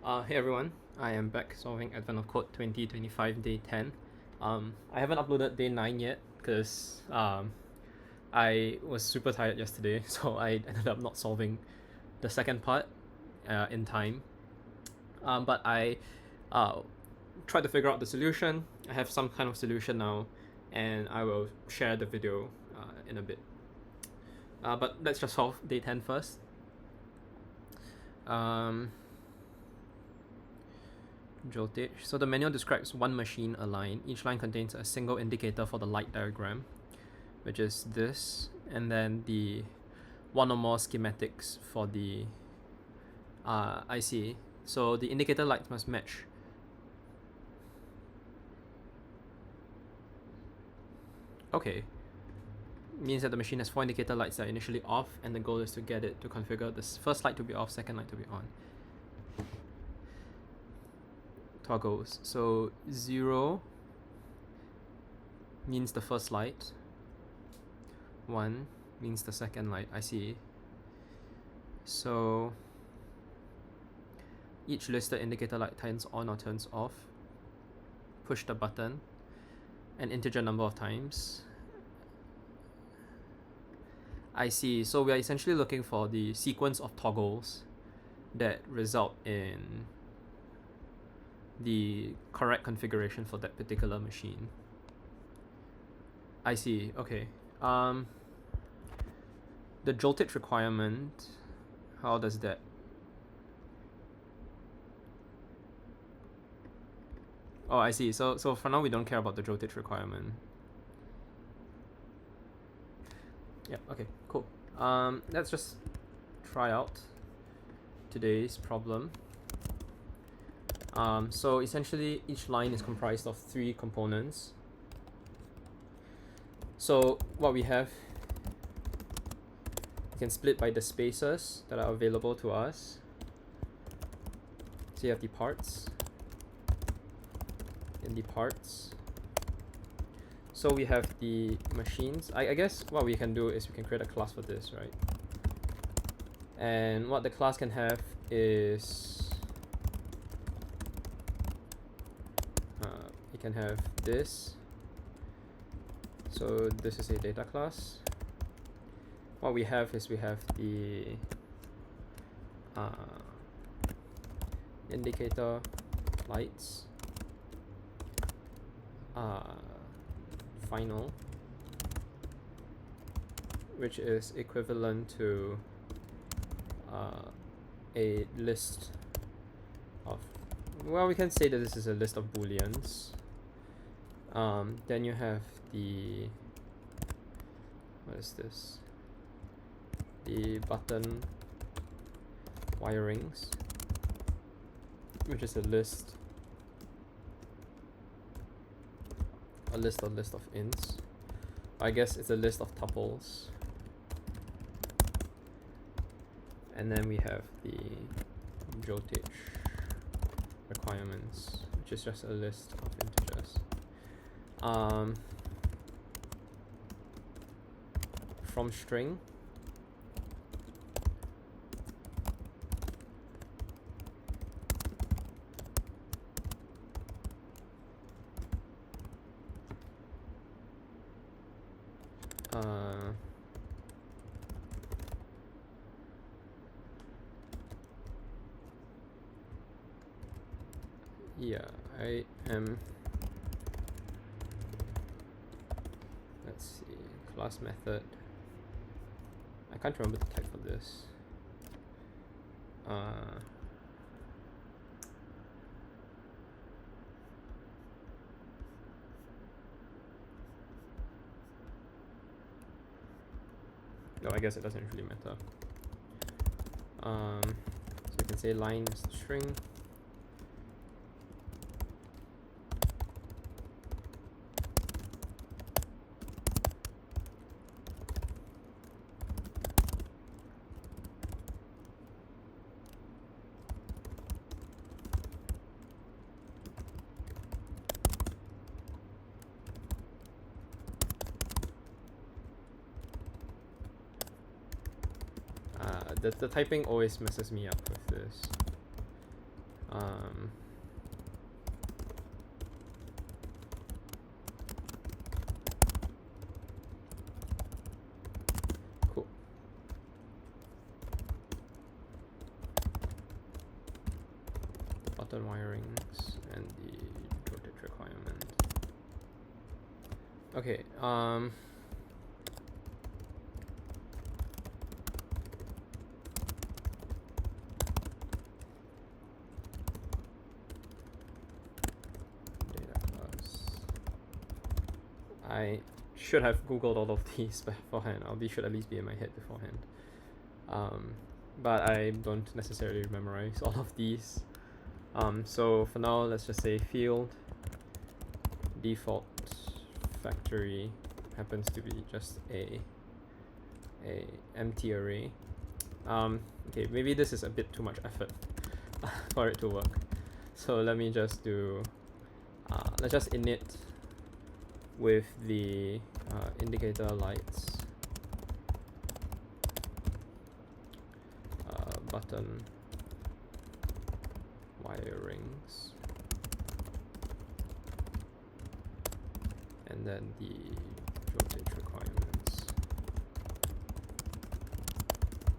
Hey everyone, I am back solving Advent of Code 2025 day 10. I haven't uploaded day 9 yet because I was super tired yesterday, so I ended up not solving the second part in time. But I tried to figure out the solution. I have some kind of solution now, and I will share the video in a bit. But let's just solve day 10 first. Voltage. So the manual describes one machine, a line. Each line contains a single indicator for the light diagram, which is this, and then the one or more schematics for the IC. So the indicator lights must match. Okay. Means that the machine has 4 indicator lights that are initially off, and the goal is to get it to configure this first light to be off, second light to be on. Toggles. So 0 means the first light, 1 means the second light. I see. So each listed indicator light turns on or turns off. Push the button an integer number of times. I see. So we are essentially looking for the sequence of toggles that result in the correct configuration for that particular machine. I see. Okay. The voltage requirement, how does that? Oh, I see. So for now we don't care about the voltage requirement. Yeah, okay, cool. Let's just try out today's problem. So essentially each line is comprised of 3 components. So what we have, we can split by the spaces that are available to us. So you have the parts and the parts. So we have the machines. I guess what we can do is we can create a class for this, right? And what the class can have is it can have this. So this is a data class. What we have is we have the indicator lights, final, which is equivalent to a list of, well, we can say that this is a list of booleans. Then you have the, what is this? The button wirings, which is a list of ints. I guess it's a list of tuples. And then we have the voltage requirements, which is just a list of integers. From string, yeah, I am, let's see, class method. I can't remember the type for this. No, I guess it doesn't really matter. So you can say line is the string. The typing always messes me up with this. Um, cool. Button wirings and the voltage requirement. Okay, data class. I should have googled all of these beforehand. Or these should at least be in my head beforehand. But I don't necessarily memorize all of these. So for now, let's just say field default factory happens to be just a empty array. Okay, maybe this is a bit too much effort for it to work. So let me just do, let's just init with the indicator lights button wirings, and then the voltage requirements,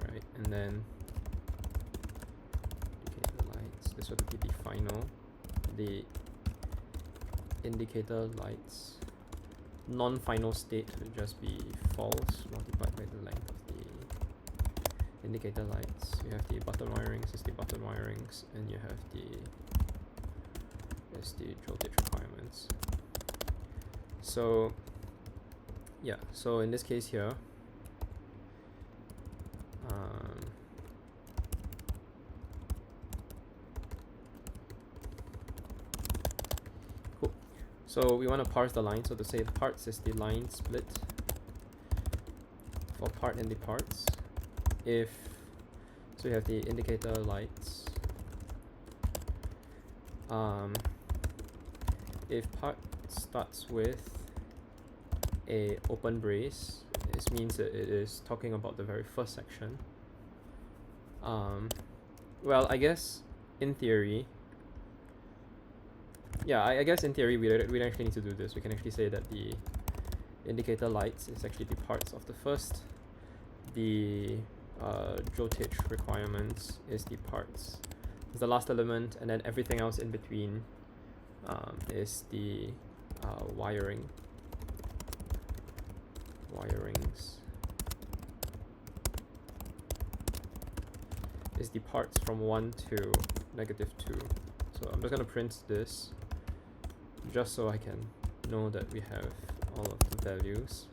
right? And then indicator lights, this would be the final, the indicator lights non-final state would just be false multiplied by the length of the indicator lights. You have the button wirings, is the button wirings, and you have the voltage requirements. So yeah, so in this case here, cool. So we want to parse the line. So to say the parts is the line split for part and the parts. If so, we have the indicator lights. If part starts with a open brace, this means that it is talking about the very first section. Well, I guess in theory, yeah, I guess in theory we don't actually need to do this. We can actually say that the indicator lights is actually the parts of the first. The voltage requirements is the parts. It's the last element, and then everything else in between is the wirings. Is the parts from 1 to -2. So I'm just going to print this just so I can know that we have all of the values.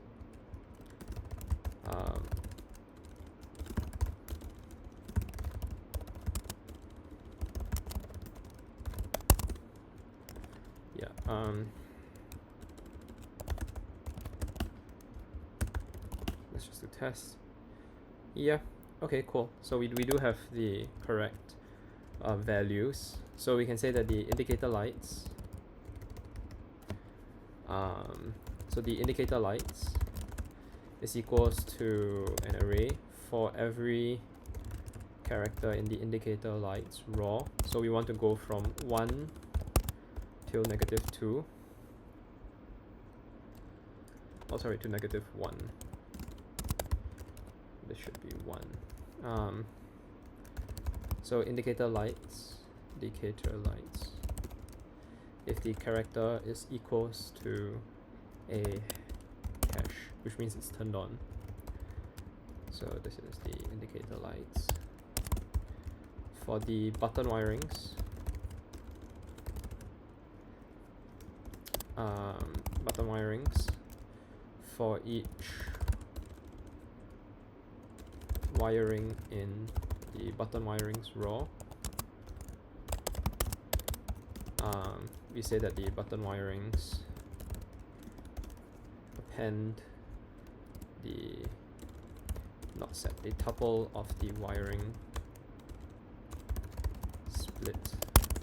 Let's just do test. Yeah, okay, cool. So we do have the correct values. So we can say that the indicator lights, so the indicator lights is equals to an array for every character in the indicator lights raw. So we want to go from 1 till -2. Oh, sorry, to -1. This should be 1. So indicator lights. If the character is equals to a cache, which means it's turned on. So this is the indicator lights. For the button wirings, for each wiring in the button wirings raw, we say that the button wirings append the the tuple of the wiring split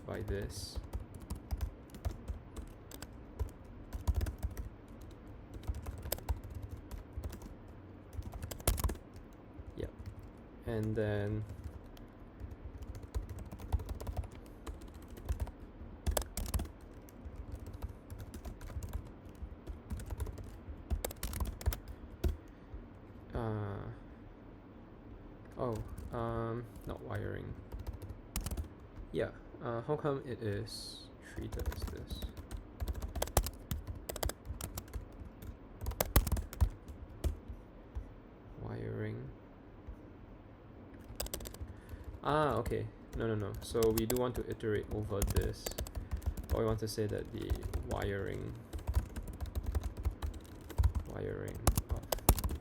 by this. And then not wiring. Yeah, how come it is treated as this? Wiring. Okay. No. So we do want to iterate over this. Or we want to say that the wiring of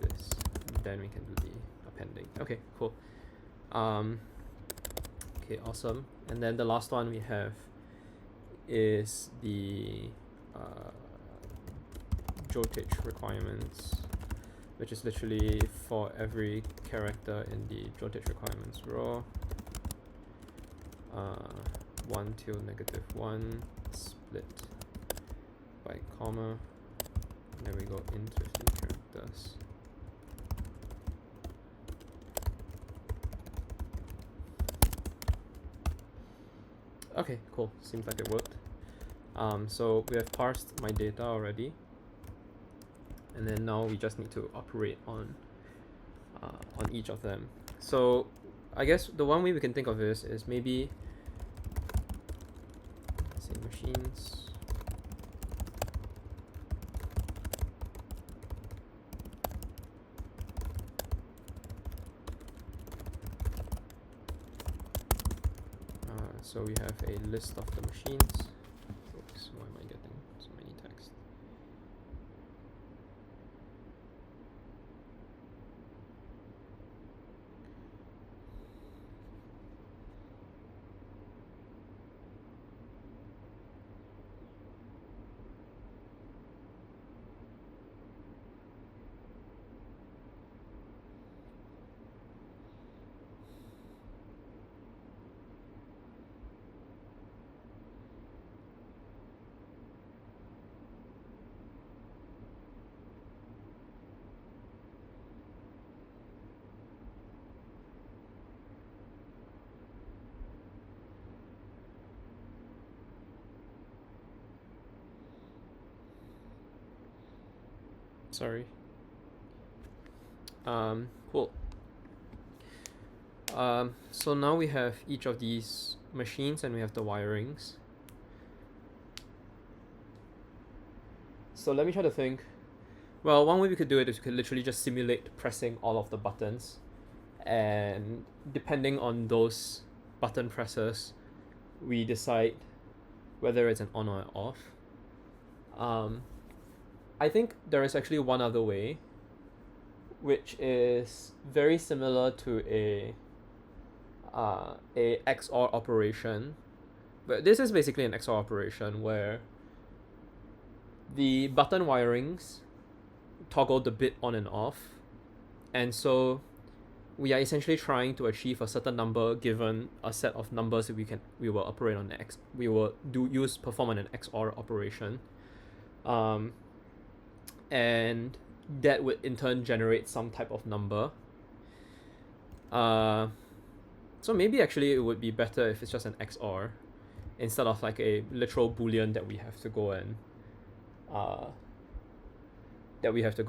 this. Then we can do the appending. Okay, cool. Okay, awesome. And then the last one we have is the Jottich requirements, which is literally for every character in the Jottich requirements row. 1 till -1 split by comma. And then we go int with the characters. Okay, cool. Seems like it worked. So we have parsed my data already, and then now we just need to operate on each of them. So I guess the one way we can think of this is maybe say machines. So we have a list of the machines. Oops, why am I getting so many text? Sorry. Cool. So now we have each of these machines and we have the wirings. So let me try to think. Well, one way we could do it is we could literally just simulate pressing all of the buttons, and depending on those button presses, we decide whether it's an on or an off. I think there is actually one other way, which is very similar to a XOR operation, but this is basically an XOR operation where the button wirings toggle the bit on and off, and so we are essentially trying to achieve a certain number given a set of numbers that we will operate on perform on an XOR operation. And that would in turn generate some type of number. So maybe actually it would be better if it's just an XOR instead of like a literal boolean that we have to go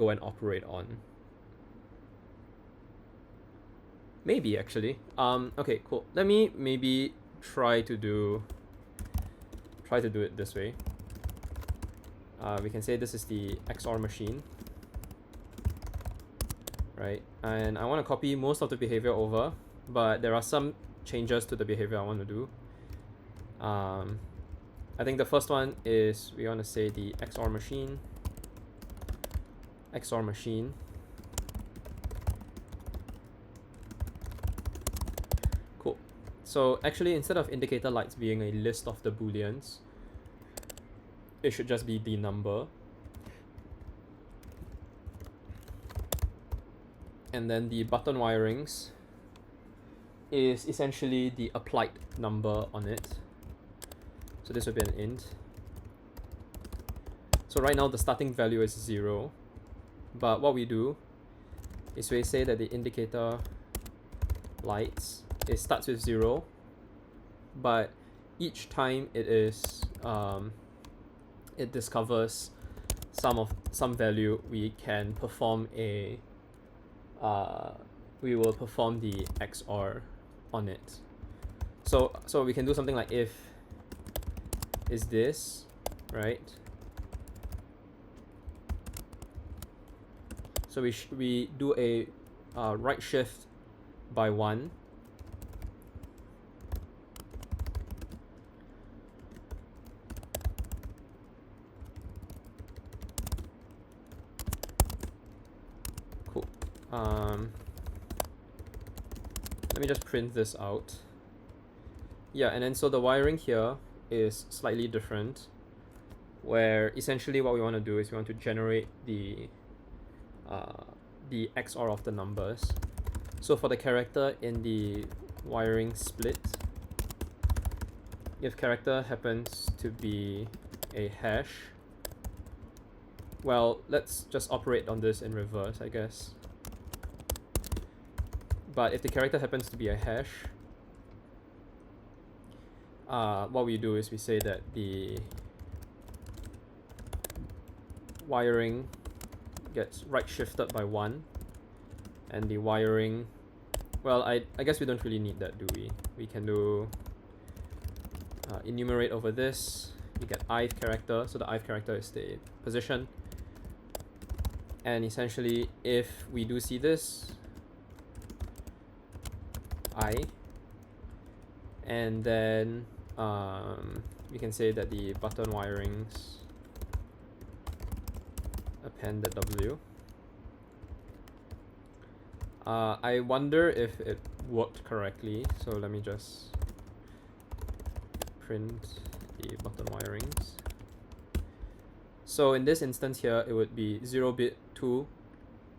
and operate on. Maybe actually. Okay, cool. Let me maybe try to do it this way. We can say this is the XOR machine, right? And I want to copy most of the behavior over, but there are some changes to the behavior I want to do. I think the first one is we want to say the XOR machine. Cool. So actually, instead of indicator lights being a list of the booleans, it should just be the number. And then the button wirings is essentially the applied number on it. So this would be an int. So right now the starting value is 0. But what we do is we say that the indicator lights, it starts with 0. But each time it is it discovers some value, we can perform a we will perform the XOR on it. So we can do something like if is this, right? So we do a right shift by 1. Cool. Let me just print this out. Yeah, and then so the wiring here is slightly different, where essentially what we want to do is we want to generate the XOR of the numbers. So for the character in the wiring split, if character happens to be a hash, well, let's just operate on this in reverse, I guess. But if the character happens to be a hash, what we do is we say that the wiring gets right shifted by 1, and the wiring, well, I guess we don't really need that, do we? We can do enumerate over this. You get ith character, so the ith character is the position, and essentially if we do see this I, and then we can say that the button wirings append the W. I wonder if it worked correctly, so let me just print the button wirings. So in this instance here, it would be 0 bit 2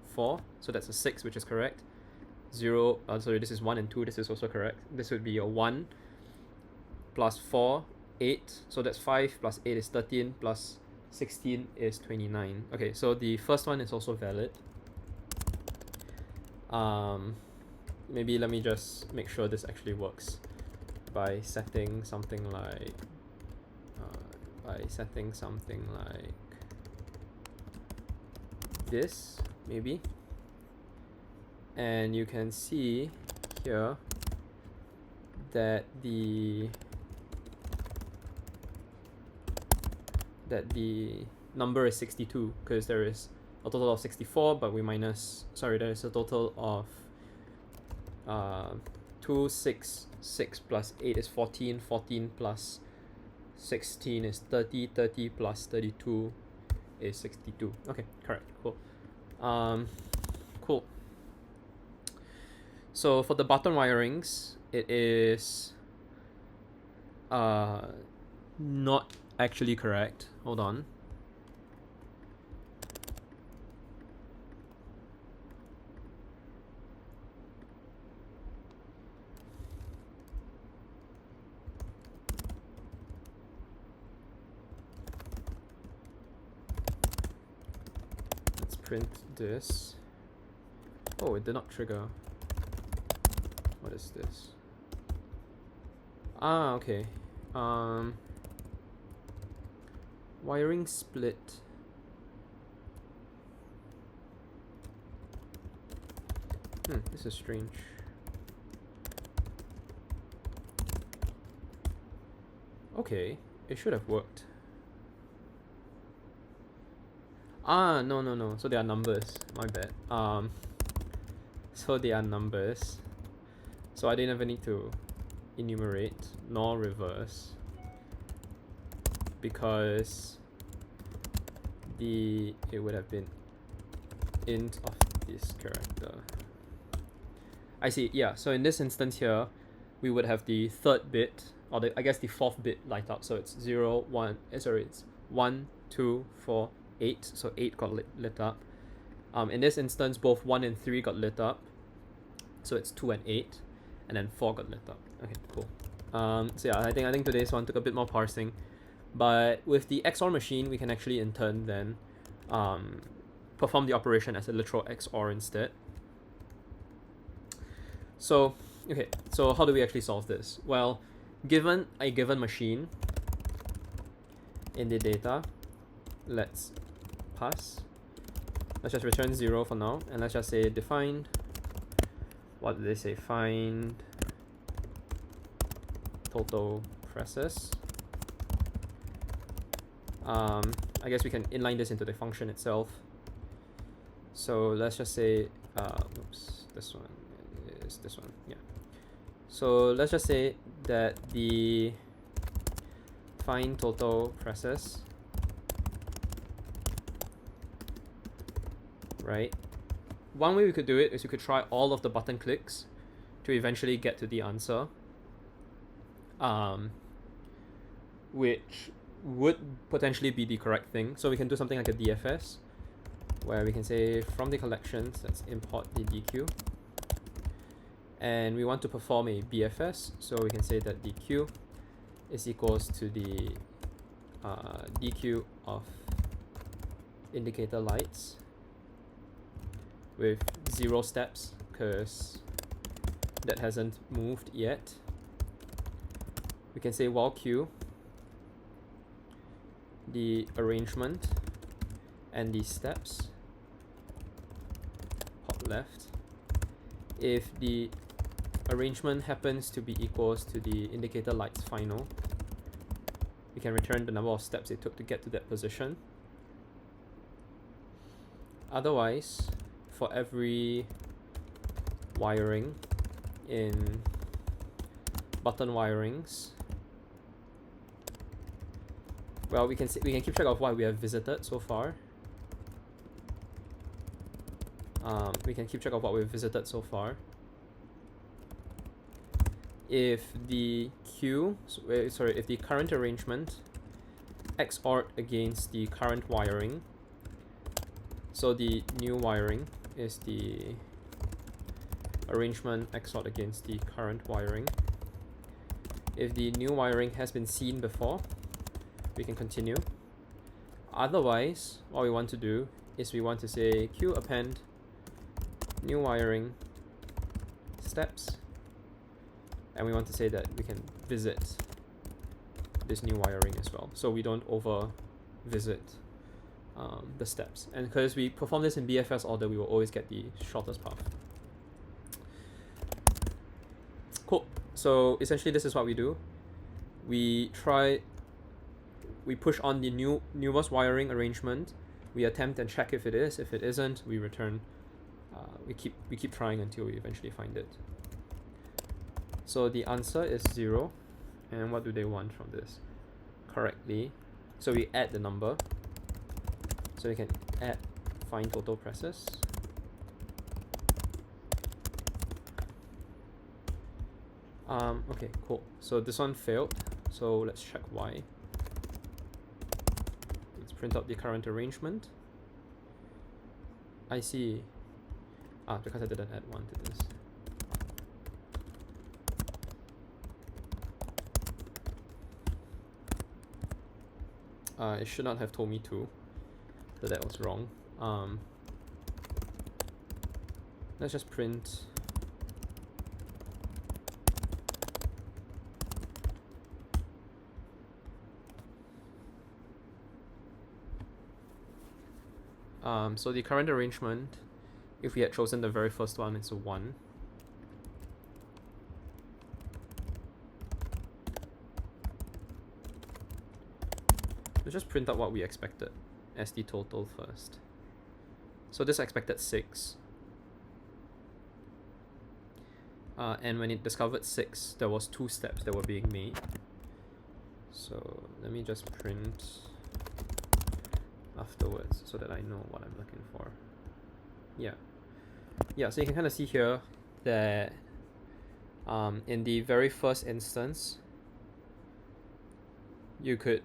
4, so that's a 6, which is correct. Sorry, this is 1 and 2, this is also correct. This would be a 1 plus 4, 8, so that's 5 plus 8 is 13 plus 16 is 29. Okay, so the first one is also valid. Maybe let me just make sure this actually works by setting something like this, maybe. And you can see here that the number is 62, because there is a total of 64, but we minus, sorry, there is a total of 2, 6, 6 plus 8 is 14, 14 plus 16 is 30, 30 plus 32 is 62. Okay, correct, cool. Cool. So for the button wirings, it is not actually correct. Hold on. Let's print this. Oh, it did not trigger. What is this? Ah, okay. Wiring split. This is strange. Okay, it should have worked. Ah, no. So they are numbers. My bad. So they are numbers. So I didn't ever need to enumerate nor reverse, because it would have been int of this character. I see, yeah, so in this instance here, we would have the third bit, or I guess the fourth bit light up, so it's 0, 1, it's 1, 2, 4, 8, so 8 got lit up. In this instance, both 1 and 3 got lit up, so it's 2 and 8, and then 4 got lit up. Okay, cool. So yeah, I think today's one took a bit more parsing, but with the XOR machine, we can actually in turn then perform the operation as a literal XOR instead. So, okay, so how do we actually solve this? Well, given a given machine in the data, let's pass. Let's just return 0 for now, and let's just say defined what did they say? Find total presses. I guess we can inline this into the function itself. So let's just say, oops, this one is this one, yeah. So let's just say that the find total presses, right? One way we could do it is we could try all of the button clicks to eventually get to the answer, which would potentially be the correct thing. So we can do something like a DFS, where we can say from the collections, let's import the DQ. And we want to perform a BFS, so we can say that DQ is equals to the DQ of indicator lights with 0 steps, because that hasn't moved yet. We can say while Q, the arrangement and the steps, pop left. If the arrangement happens to be equals to the indicator lights final, we can return the number of steps it took to get to that position. Otherwise, for every wiring in button wirings, well, we can keep track of what we have visited so far. We can keep track of what we've visited so far. If the if the current arrangement XORed against the current wiring, so the new wiring is the arrangement XORed against the current wiring. If the new wiring has been seen before, we can continue. Otherwise, what we want to do is we want to say Q append new wiring steps, and we want to say that we can visit this new wiring as well, so we don't over visit the steps. And because we perform this in BFS order, we will always get the shortest path. Cool. So essentially this is what we do. We push on the newest wiring arrangement. We attempt and check if it is. If it isn't, we return. We keep trying until we eventually find it. So the answer is 0. And what do they want from this? Correctly. So we add the number. So we can add find total presses. Okay, cool. So this one failed. So let's check why. Let's print out the current arrangement. I see. Because I didn't add 1 to this. It should not have told me to. So that was wrong. Let's just print so the current arrangement, if we had chosen the very first one, it's a 1. Let's just print out what we expected as the total first. So this expected 6. And when it discovered 6, there was 2 steps that were being made. So let me just print afterwards so that I know what I'm looking for. Yeah, so you can kind of see here that in the very first instance, you could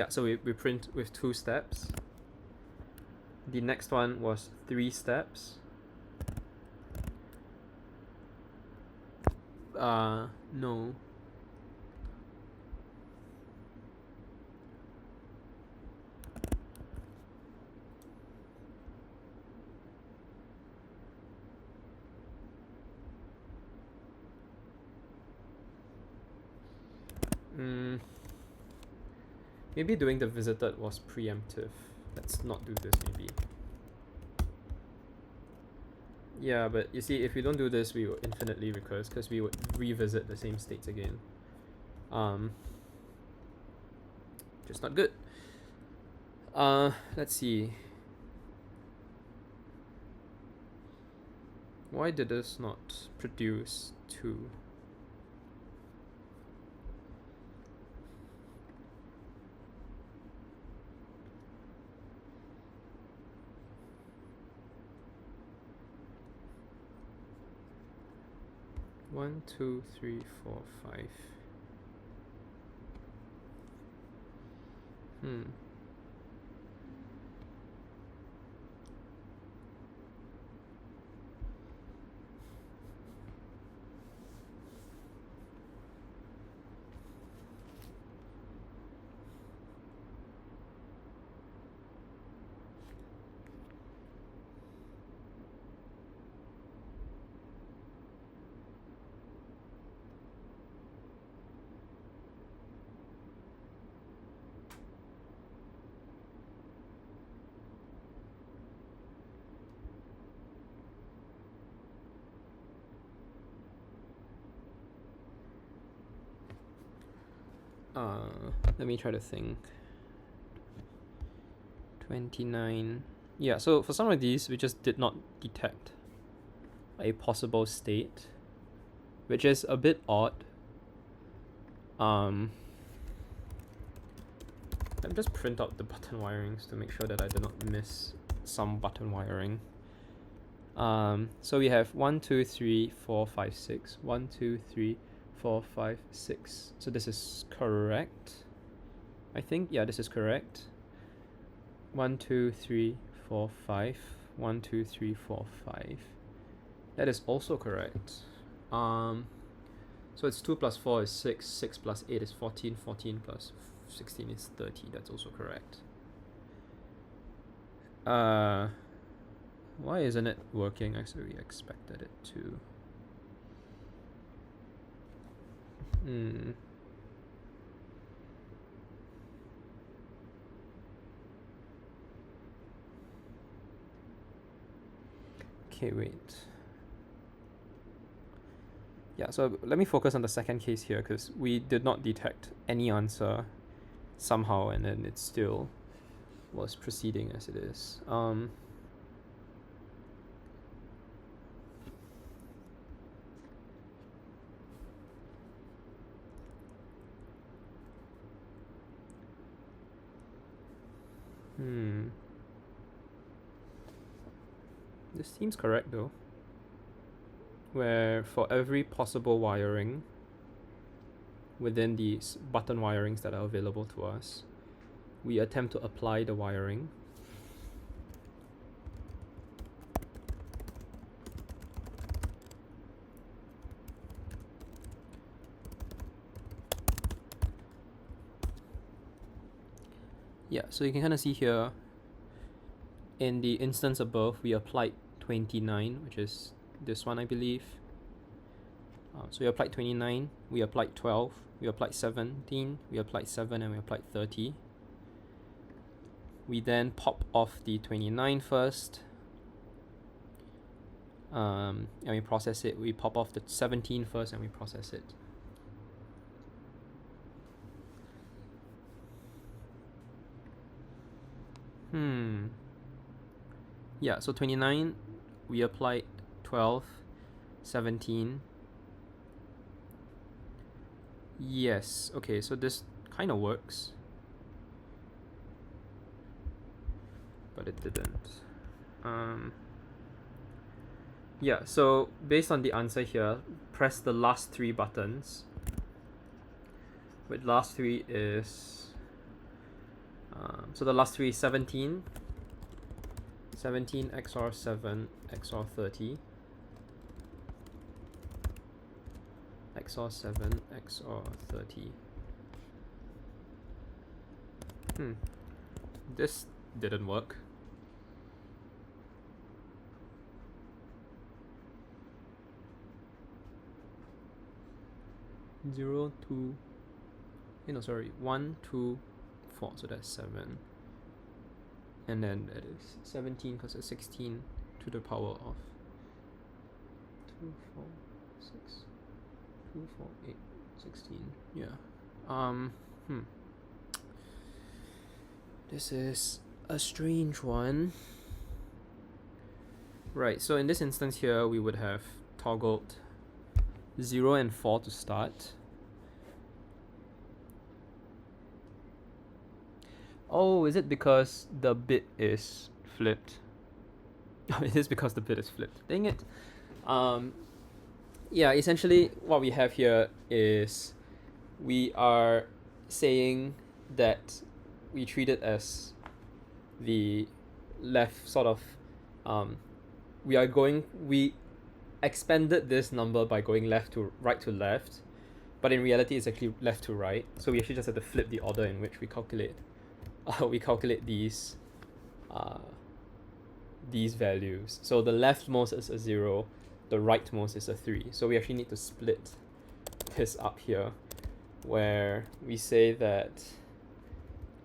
so we print with 2 steps. The next one was 3 steps. No. Maybe doing the visited was preemptive. Let's not do this maybe. Yeah, but you see, if we don't do this, we will infinitely recurse because we would revisit the same states again. Just not good. Let's see. Why did this not produce 2? One, two, three, four, 5. Let me try to think. 29. Yeah, so for some of these, we just did not detect a possible state, which is a bit odd. Let me just print out the button wirings to make sure that I do not miss some button wiring. So we have 1, 2, 3, 4, 5, 6. 1, 2, 3, 4, 5, 6. So this is correct. I think, yeah, this is correct. 1, 2, 3, 4, 5. 1, 2, 3, 4, 5. That is also correct. So it's 2 plus 4 is 6. 6 plus 8 is 14. 14 plus 16 is 30. That's also correct. Why isn't it working as we expected it to? Okay, wait. Yeah, so let me focus on the second case here because we did not detect any answer somehow, and then it still was proceeding as it is. This seems correct though, where for every possible wiring within these button wirings that are available to us, we attempt to apply the wiring. Yeah, so you can kind of see here in the instance above, we applied 29, which is this one, I believe. So we applied 29, we applied 12, we applied 17, we applied 7, and we applied 30. We then pop off the 29 first, and we process it. We pop off the 17 first, and we process it. Yeah, so 29, we applied 12, 17. Yes, okay, so this kind of works. But it didn't. Yeah, so based on the answer here, press the last 3 buttons. With last 3 is... so the last 3 is 17. 17 XOR 7 XOR 30. XOR 7 XOR 30. This didn't work. Zero, 2, no, sorry, 1, 2, 4, so that's 7. and then it is 17 because it's 16 to the power of 2, 4, 6, 2, 4, 8, 16. Yeah. This is a strange one. Right, so in this instance here, we would have toggled 0 and 4 to start. Oh, is it because the bit is flipped? It is because the bit is flipped. Dang it. Yeah, essentially what we have here is we are saying that we treat it as the left sort of we expanded this number by going left to left, but in reality it's actually left to right. So we actually just have to flip the order in which we calculate these values. So the leftmost is a 0, the rightmost is a 3. So we actually need to split this up here, where we say that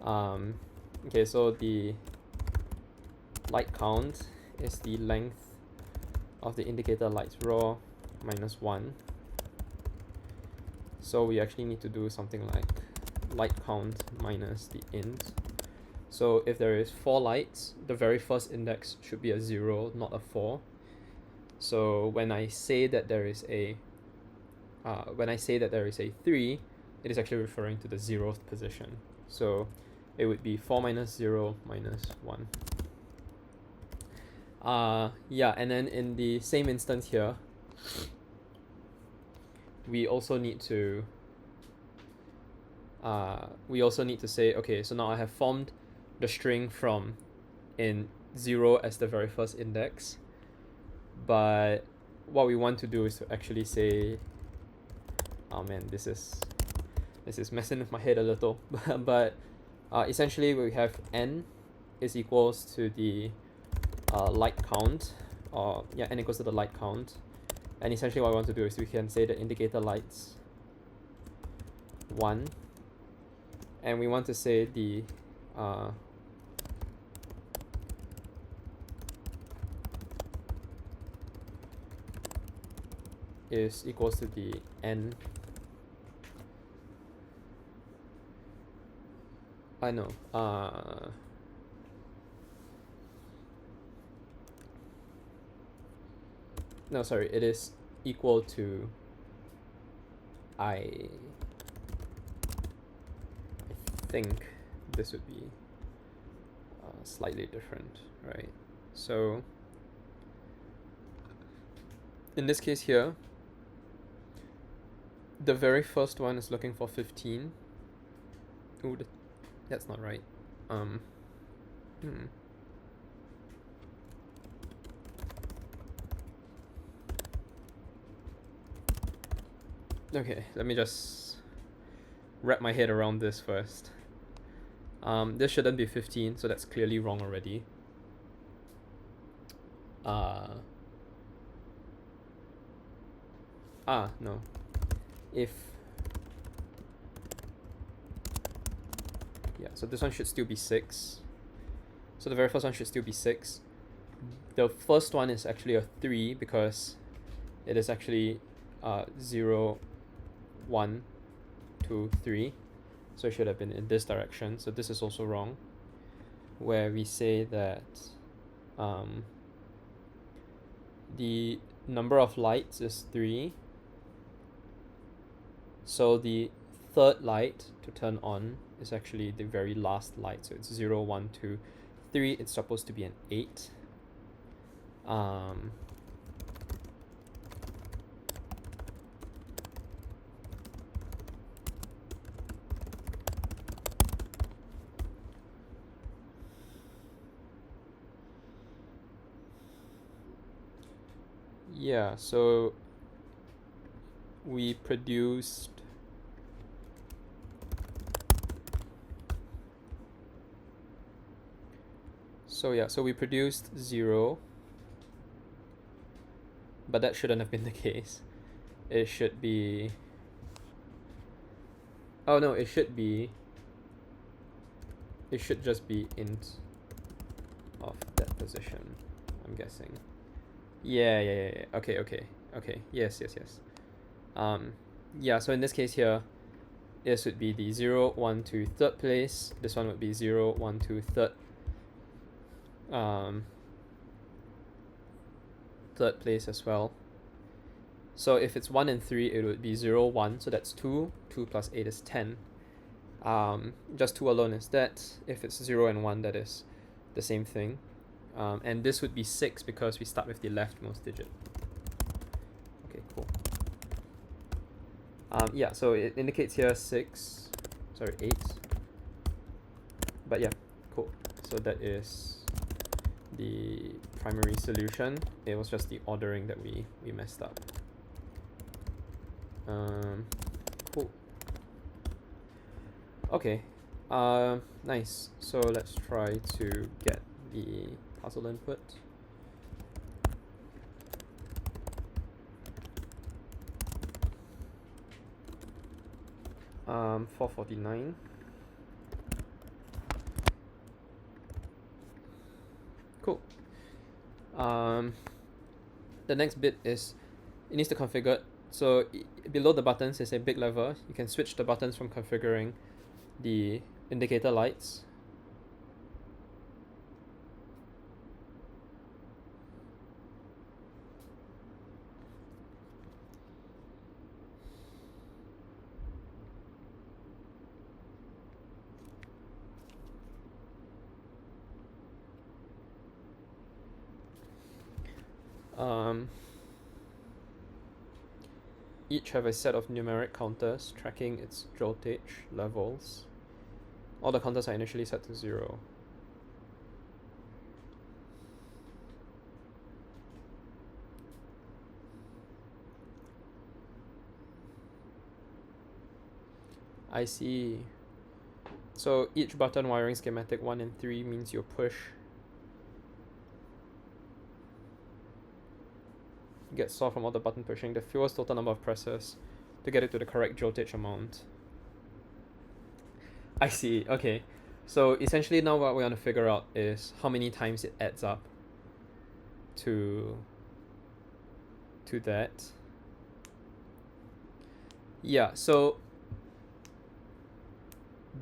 okay, so the light count is the length of the indicator lights raw minus 1. So we actually need to do something like light count minus the int. So if there is 4 lights, the very first index should be a 0, not a 4. So when I say that there is a 3, it is actually referring to the 0th position. So it would be 4 minus 0 minus 1. Yeah, and then in the same instance here, we also need to say, okay, so now I have formed the string from in 0 as the very first index, but what we want to do is to actually say, oh man, this is messing with my head a little, but essentially we have n is equals to the light count, n equals to the light count, and essentially what I want to do is we can say the indicator lights 1, and we want to say the is equals to the n. I know. No, sorry. It is equal to I think this would be slightly different, right? So in this case here, the very first one is looking for 15. Ooh, that's not right. Okay, let me just wrap my head around this first. This shouldn't be 15, so that's clearly wrong already. No. So this one should still be 6. So the very first one should still be 6. The first one is actually a 3 because it is actually 0, 1, 2, 3. So it should have been in this direction. So this is also wrong, where we say that the number of lights is 3. So the third light to turn on is actually the very last light. So it's 0, 1, 2, 3. It's supposed to be an 8. Yeah, so we produced so we produced 0, but that shouldn't have been the case. It should be, it should just be int of that position, I'm guessing. Yeah. Okay. Yes. Yeah, so in this case here, this would be the 0, 1, 2, third place. This one would be 0, 1, 2, third. Third place as well. So if it's 1 and 3, it would be 0, 1. So that's 2. 2 plus 8 is 10. Just 2 alone is that. If it's 0 and 1, that is the same thing. And this would be 6 because we start with the leftmost digit. Okay, cool. Yeah, so it indicates here 8. But yeah, cool. So that is the primary solution. It was just the ordering that we messed up. Cool. Okay. Nice. So let's try to get the puzzle input. Um, 449. Cool. The next bit is it needs to configure. So below the buttons is a big lever. You can switch the buttons from configuring the indicator lights. Each have a set of numeric counters tracking its voltage levels. All the counters are initially set to 0. I see. So each button wiring schematic 1 and 3 means you push get solved from all the button pushing, the fewest total number of presses to get it to the correct voltage amount. I see, okay. So essentially now what we want to figure out is how many times it adds up to that. Yeah, so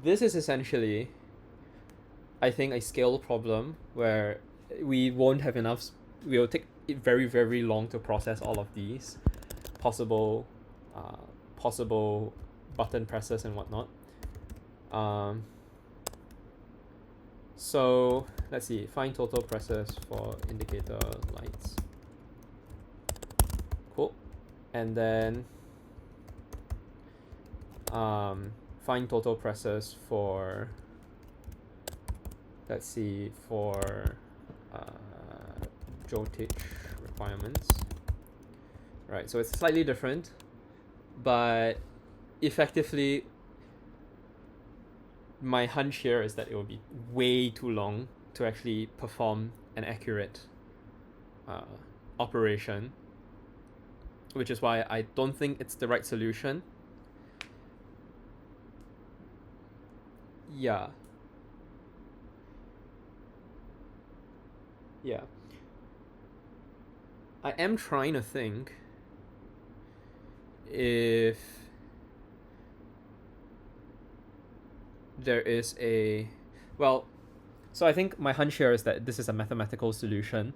this is essentially, I think, a scale problem where we won't have enough, we'll take it very, very long to process all of these possible button presses and whatnot. So let's see, find total presses for indicator lights. Cool. And then find total presses for, let's see, for voltage requirements. Right, so it's slightly different, but effectively my hunch here is that it will be way too long to actually perform an accurate operation, which is why I don't think it's the right solution. Yeah. I am trying to think if there is a, well, so I think my hunch here is that this is a mathematical solution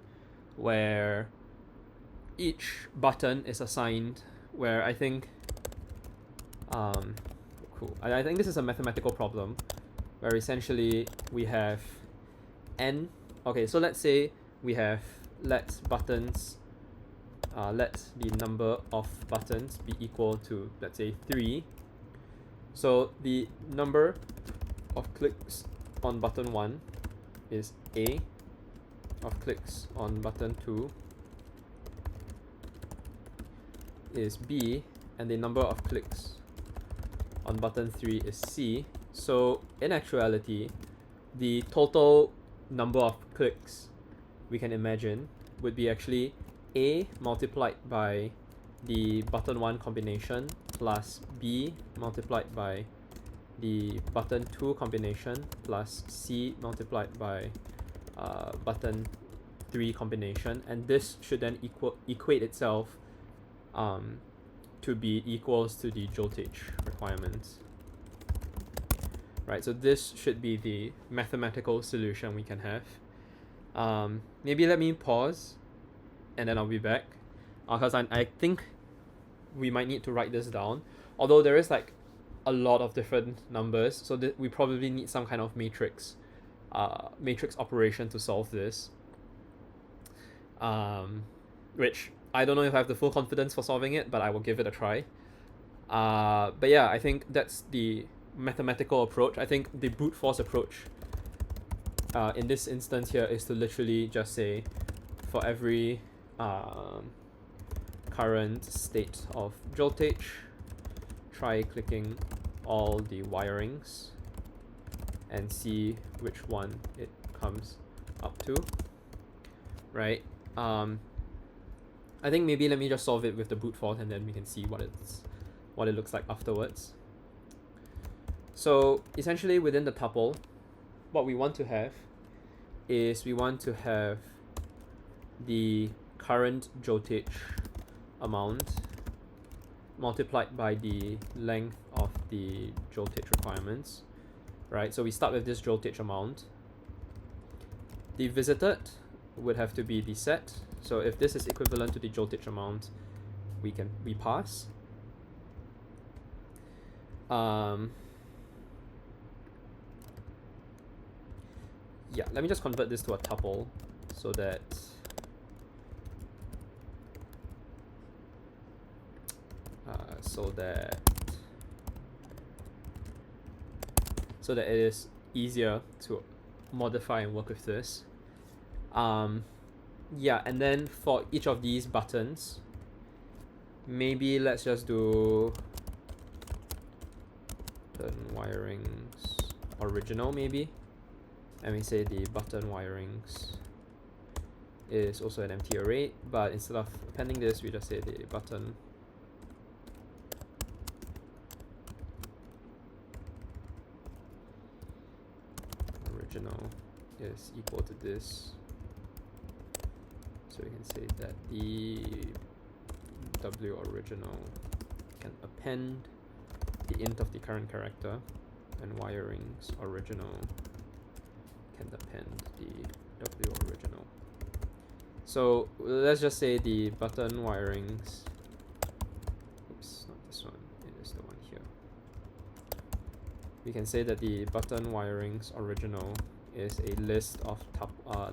where each button is assigned, where I think cool. I think this is a mathematical problem where essentially we have n. Okay, so let's say we have let the number of buttons be equal to, let's say, 3. So the number of clicks on button 1 is A, of clicks on button 2 is B, and the number of clicks on button 3 is C. So in actuality, the total number of clicks we can imagine would be actually A multiplied by the button 1 combination plus B multiplied by the button 2 combination plus C multiplied by button 3 combination, and this should then equate itself to be equals to the voltage requirements. Right, so this should be the mathematical solution we can have. Maybe let me pause and then I'll be back, because I think we might need to write this down, although there is like a lot of different numbers, so we probably need some kind of matrix operation to solve this, which I don't know if I have the full confidence for solving it, but I will give it a try. But yeah, I think that's the mathematical approach. I think the brute force approach in this instance here is to literally just say, for every current state of voltage, try clicking all the wirings and see which one it comes up to, right? I think maybe let me just solve it with the brute force and then we can see what it looks like afterwards. So essentially within the tuple, what we want to have is we want to have the current voltage amount multiplied by the length of the voltage requirements, right? So we start with this voltage amount. The visited would have to be the set. So if this is equivalent to the voltage amount, we pass. Yeah, let me just convert this to a tuple so that it is easier to modify and work with this. Yeah, and then for each of these buttons, maybe let's just do button wirings original maybe, and we say the button wirings is also an empty array, but instead of appending this, we just say the button original is equal to this. So we can say that the W original can append the int of the current character, and wirings original can append the W original. So let's just say the button wirings, oops, not this one, it is the one here. We can say that the button wirings original is a list of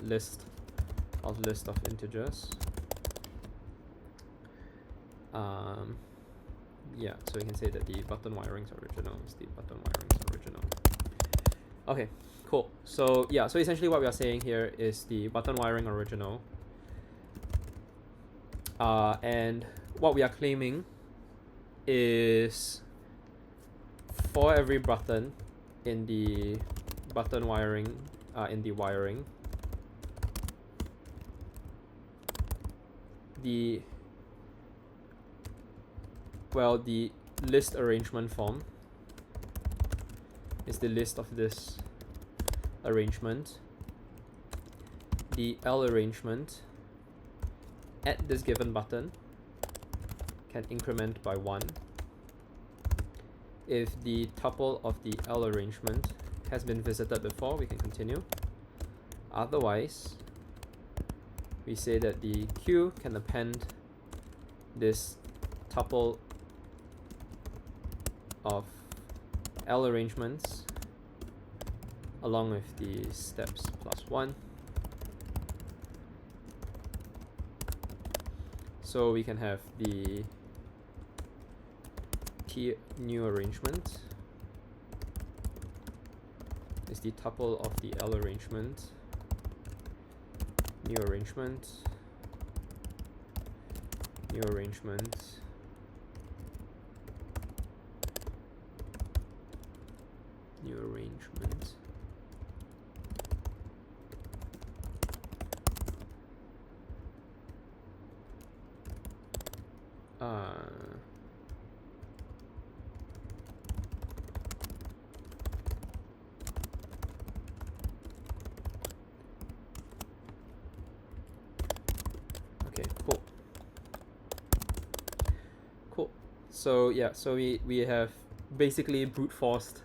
list of integers. Yeah, so we can say that the button wirings original is the button wirings original. Okay, cool. So yeah, so essentially what we are saying here is the button wiring original. And what we are claiming is for every button in the button wiring, the list arrangement form is the list of this arrangement. The L arrangement at this given button can increment by 1 if the tuple of the L arrangement has been visited before. We can continue. Otherwise, we say that the Q can append this tuple of L arrangements along with the steps plus 1. So we can have the T new arrangement is the tuple of the L arrangement, new arrangement, new arrangement, new arrangement, So yeah, so we have basically brute forced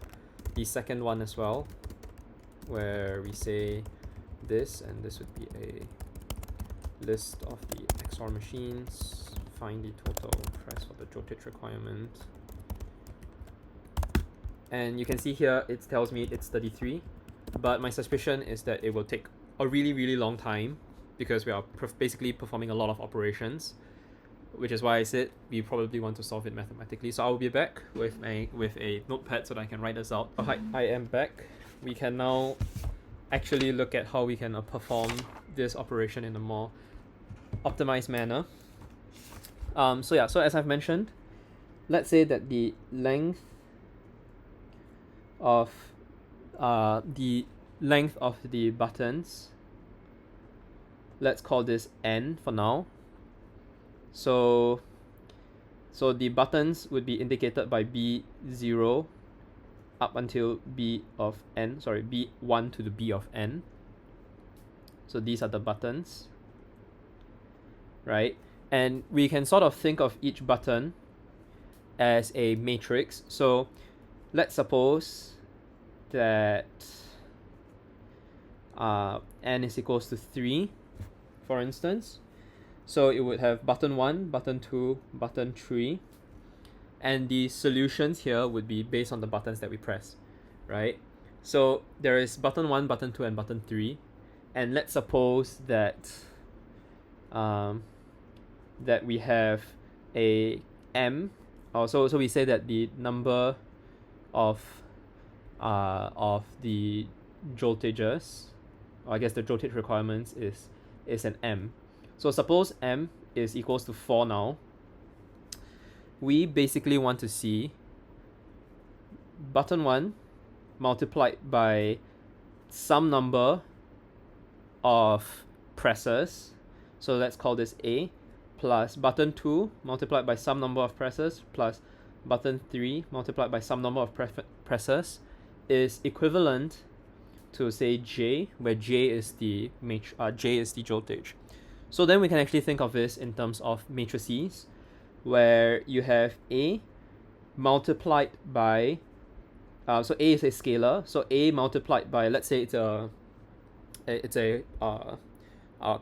the second one as well, where we say this, and this would be a list of the XOR machines, find the total price for the Jottich requirement. And you can see here it tells me it's 33, but my suspicion is that it will take a really, really long time because we are basically performing a lot of operations, which is why I said we probably want to solve it mathematically. So I will be back with a notepad so that I can write this out. Oh, hi, I am back. We can now actually look at how we can perform this operation in a more optimized manner. So yeah, so as I've mentioned, let's say that the length of the buttons, let's call this n for now. So the buttons would be indicated by b0 up until b1 to the b of n. So these are the buttons, right? And we can sort of think of each button as a matrix. So let's suppose that n is equals to 3, for instance. So it would have button 1, button 2, button 3, and the solutions here would be based on the buttons that we press, right? So there is button 1, button 2, and button 3, and let's suppose that that we have a m. So we say that the number of the joltages, or I guess the joltage requirements is an m. So suppose m is equals to 4 now. We basically want to see button 1 multiplied by some number of presses. So let's call this A, plus button 2 multiplied by some number of presses, plus button 3 multiplied by some number of presses is equivalent to, say, J, where J is the joltage. So then we can actually think of this in terms of matrices, where you have A multiplied by so A is a scalar, so A multiplied by, let's say it's a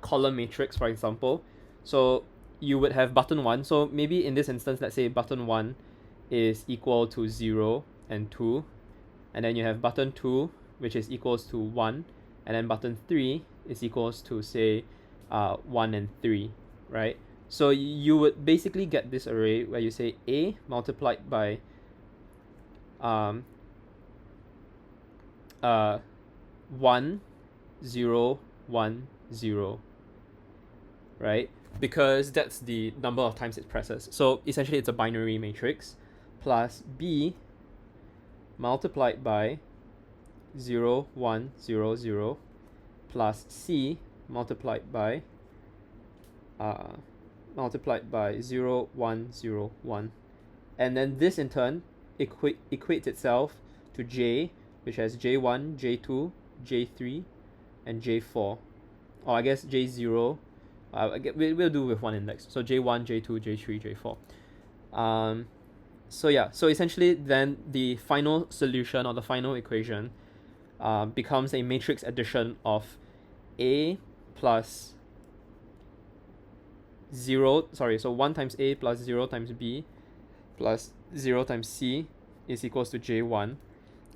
column matrix, for example. So you would have button 1. So maybe in this instance, let's say button 1 is equal to 0 and 2, and then you have button 2, which is equals to 1, and then button 3 is equals to, say, 1 and 3, right? So you would basically get this array where you say A multiplied by 1, 0, 1, 0, right? Because that's the number of times it presses. So essentially it's a binary matrix, plus B multiplied by 0, 1, 0, 0, plus C multiplied by 0, 1, 0, 1. And then this in turn equates itself to J, which has J1, J2, J3, and J4. Or I guess J0, we'll do with one index. So J1, J2, J3, J4. So yeah, so essentially then the final solution, or the final equation, becomes a matrix addition of A plus 0, so 1 times A plus 0 times B plus 0 times C is equals to J1.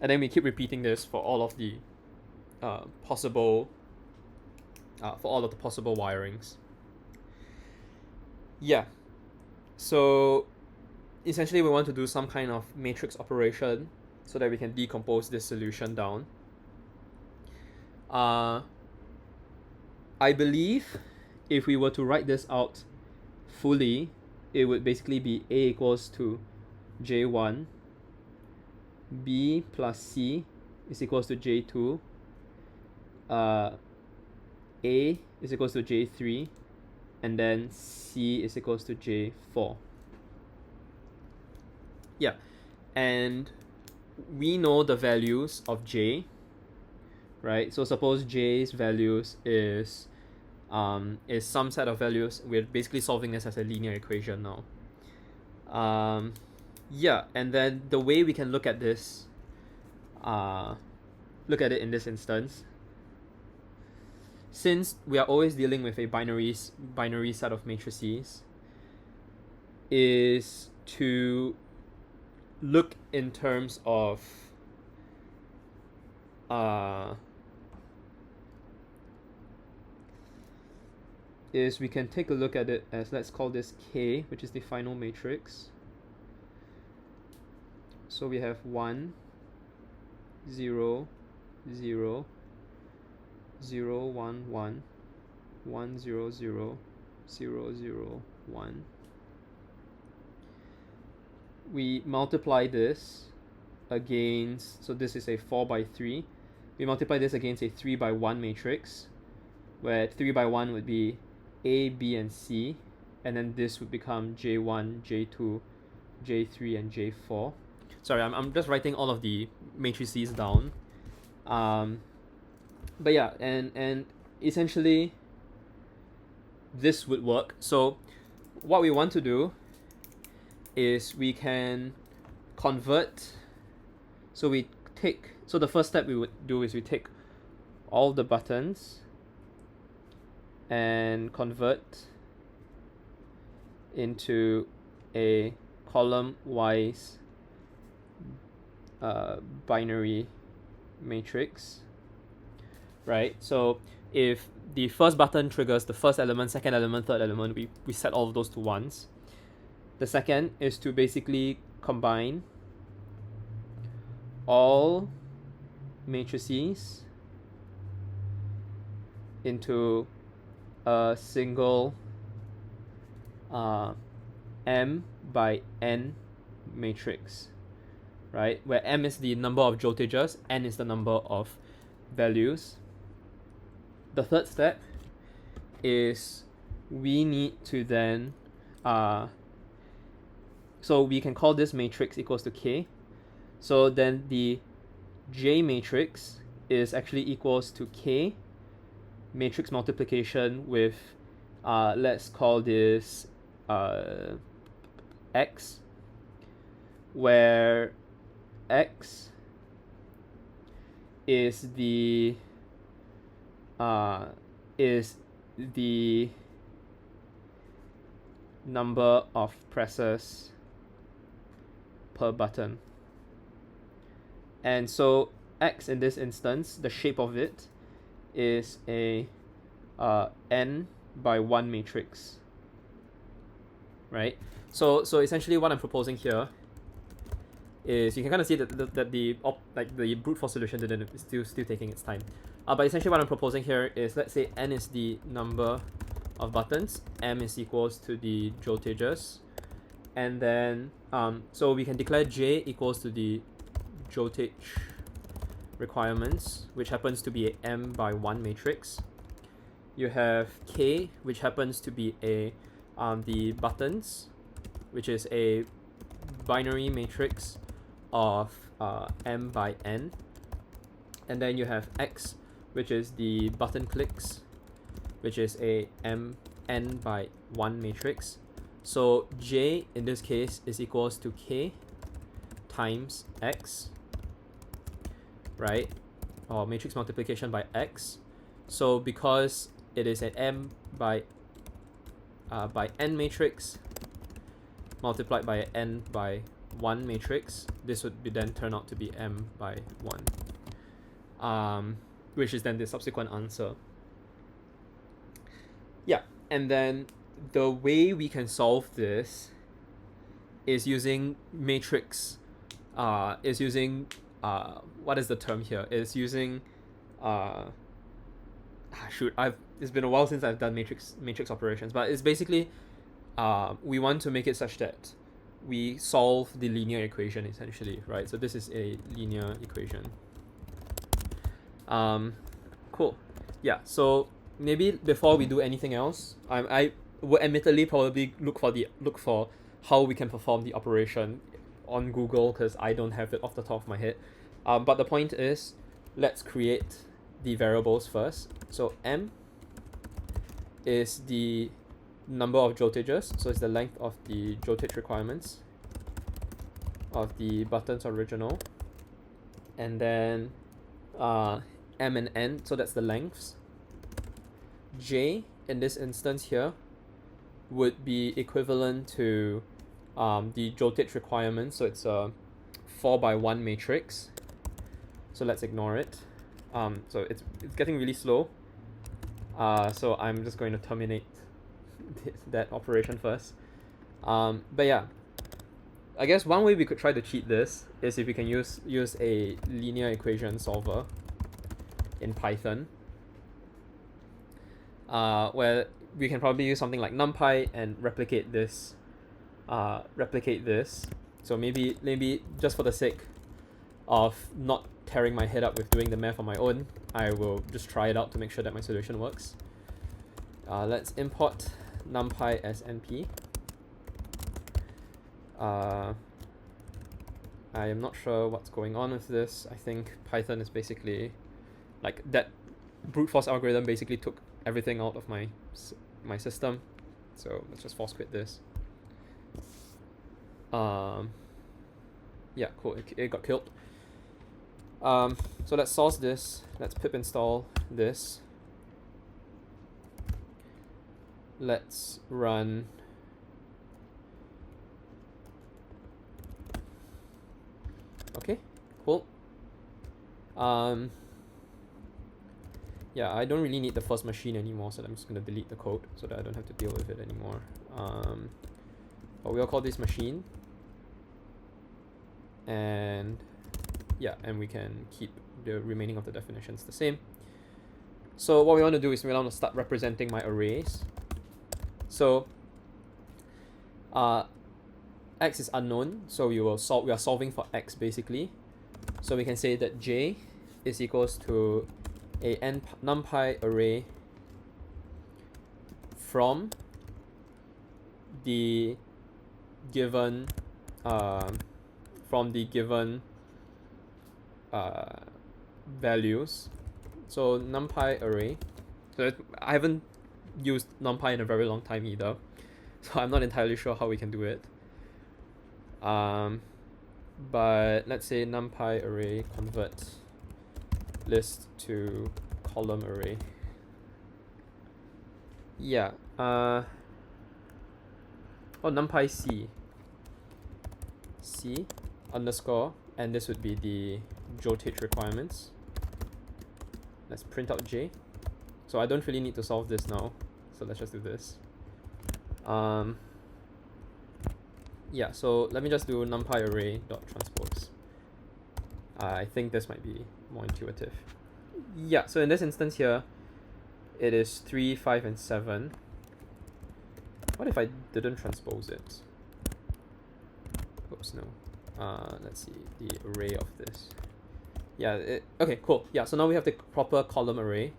And then we keep repeating this for all of the possible wirings. Yeah. So essentially we want to do some kind of matrix operation so that we can decompose this solution down. I believe if we were to write this out fully, it would basically be A equals to J1, B plus C is equals to J2, A is equals to J3, and then C is equals to J4. Yeah, and we know the values of J, right? So suppose J's values is some set of values. We're basically solving this as a linear equation now. Yeah, and then the way we can look at this, look at it in this instance, since we are always dealing with a binary set of matrices, is to look in terms of is we can take a look at it as, let's call this K, which is the final matrix. So we have 1, 0, 0, 0, 1, 1, 1, 0, 0, 0, 0, 1. We multiply this against, so this is a 4 by 3. We multiply this against a 3 by 1 matrix, where 3 by 1 would be A, B, and C, and then this would become J1, J2, J3, and J4. Sorry, I'm just writing all of the matrices down. But yeah, and essentially this would work. So what we want to do is we can convert. So the first step we would do is we take all the buttons and convert into a column-wise binary matrix, right? So if the first button triggers the first element, second element, third element, we set all of those to ones. The second is to basically combine all matrices into a single m by n matrix, right? Where m is the number of voltages, n is the number of values. The third step is we need to then so we can call this matrix equals to K. So then the J matrix is actually equals to K matrix multiplication with let's call this X, where X is the number of presses per button. And so X in this instance, the shape of it is a n by 1 matrix, right? So essentially what I'm proposing here is, you can kind of see that the brute force solution is still taking its time. But essentially what I'm proposing here is, let's say n is the number of buttons, m is equals to the voltages, and then so we can declare J equals to the voltage requirements, which happens to be a m by 1 matrix. You have K, which happens to be a the buttons, which is a binary matrix of m by n, and then you have X, which is the button clicks, which is a n by 1 matrix. So J in this case is equals to K times X, right? Or matrix multiplication by X. So because it is an m by n matrix multiplied by an n by 1 matrix, this would be then turn out to be m by 1, which is then the subsequent answer. Yeah, and then the way we can solve this is using matrix, what is the term here? Is using it's been a while since I've done matrix operations, but it's basically we want to make it such that we solve the linear equation essentially, right? So this is a linear equation. Cool. Yeah, so maybe before we do anything else, I would admittedly probably look for how we can perform the operation on Google, because I don't have it off the top of my head. But the point is, let's create the variables first. So m is the number of voltages, so it's the length of the voltage requirements of the button's original, and then M and N, so that's the lengths. J in this instance here would be equivalent to the voltage requirement, so it's a 4x1 matrix. So let's ignore it. So it's getting really slow. So I'm just going to terminate that operation first. But yeah, I guess one way we could try to cheat this is if we can use a linear equation solver in Python, where we can probably use something like NumPy and replicate this. So maybe just for the sake of not tearing my head up with doing the math on my own, I will just try it out to make sure that my solution works. Let's import NumPy as np. I am not sure what's going on with this. I think Python is basically like that brute force algorithm basically took everything out of my system. So let's just force quit this. Yeah, cool. It got killed. So let's source this. Let's pip install this. Let's run okay, cool. Yeah, I don't really need the first machine anymore, so I'm just gonna delete the code so that I don't have to deal with it anymore. But we'll call this machine, and yeah, and we can keep the remaining of the definitions the same. So what we want to do is we want to start representing my arrays. So x is unknown, so we are solving for x basically. So we can say that j is equals to a numpy array from the given values. So numpy array. So I haven't used numpy in a very long time either, so I'm not entirely sure how we can do it. But let's say numpy array convert list to column array. Yeah. Oh, numpy c underscore, and this would be the voltage requirements. Let's print out j. So I don't really need to solve this now, so let's just do this. Yeah, so let me just do numpy array dot transpose. I think this might be more intuitive. Yeah, so in this instance here, it is 3, 5, and 7. What if I didn't transpose it? Oops, no. Let's see, the array of this. Yeah, okay, cool. Yeah, so now we have the proper column array.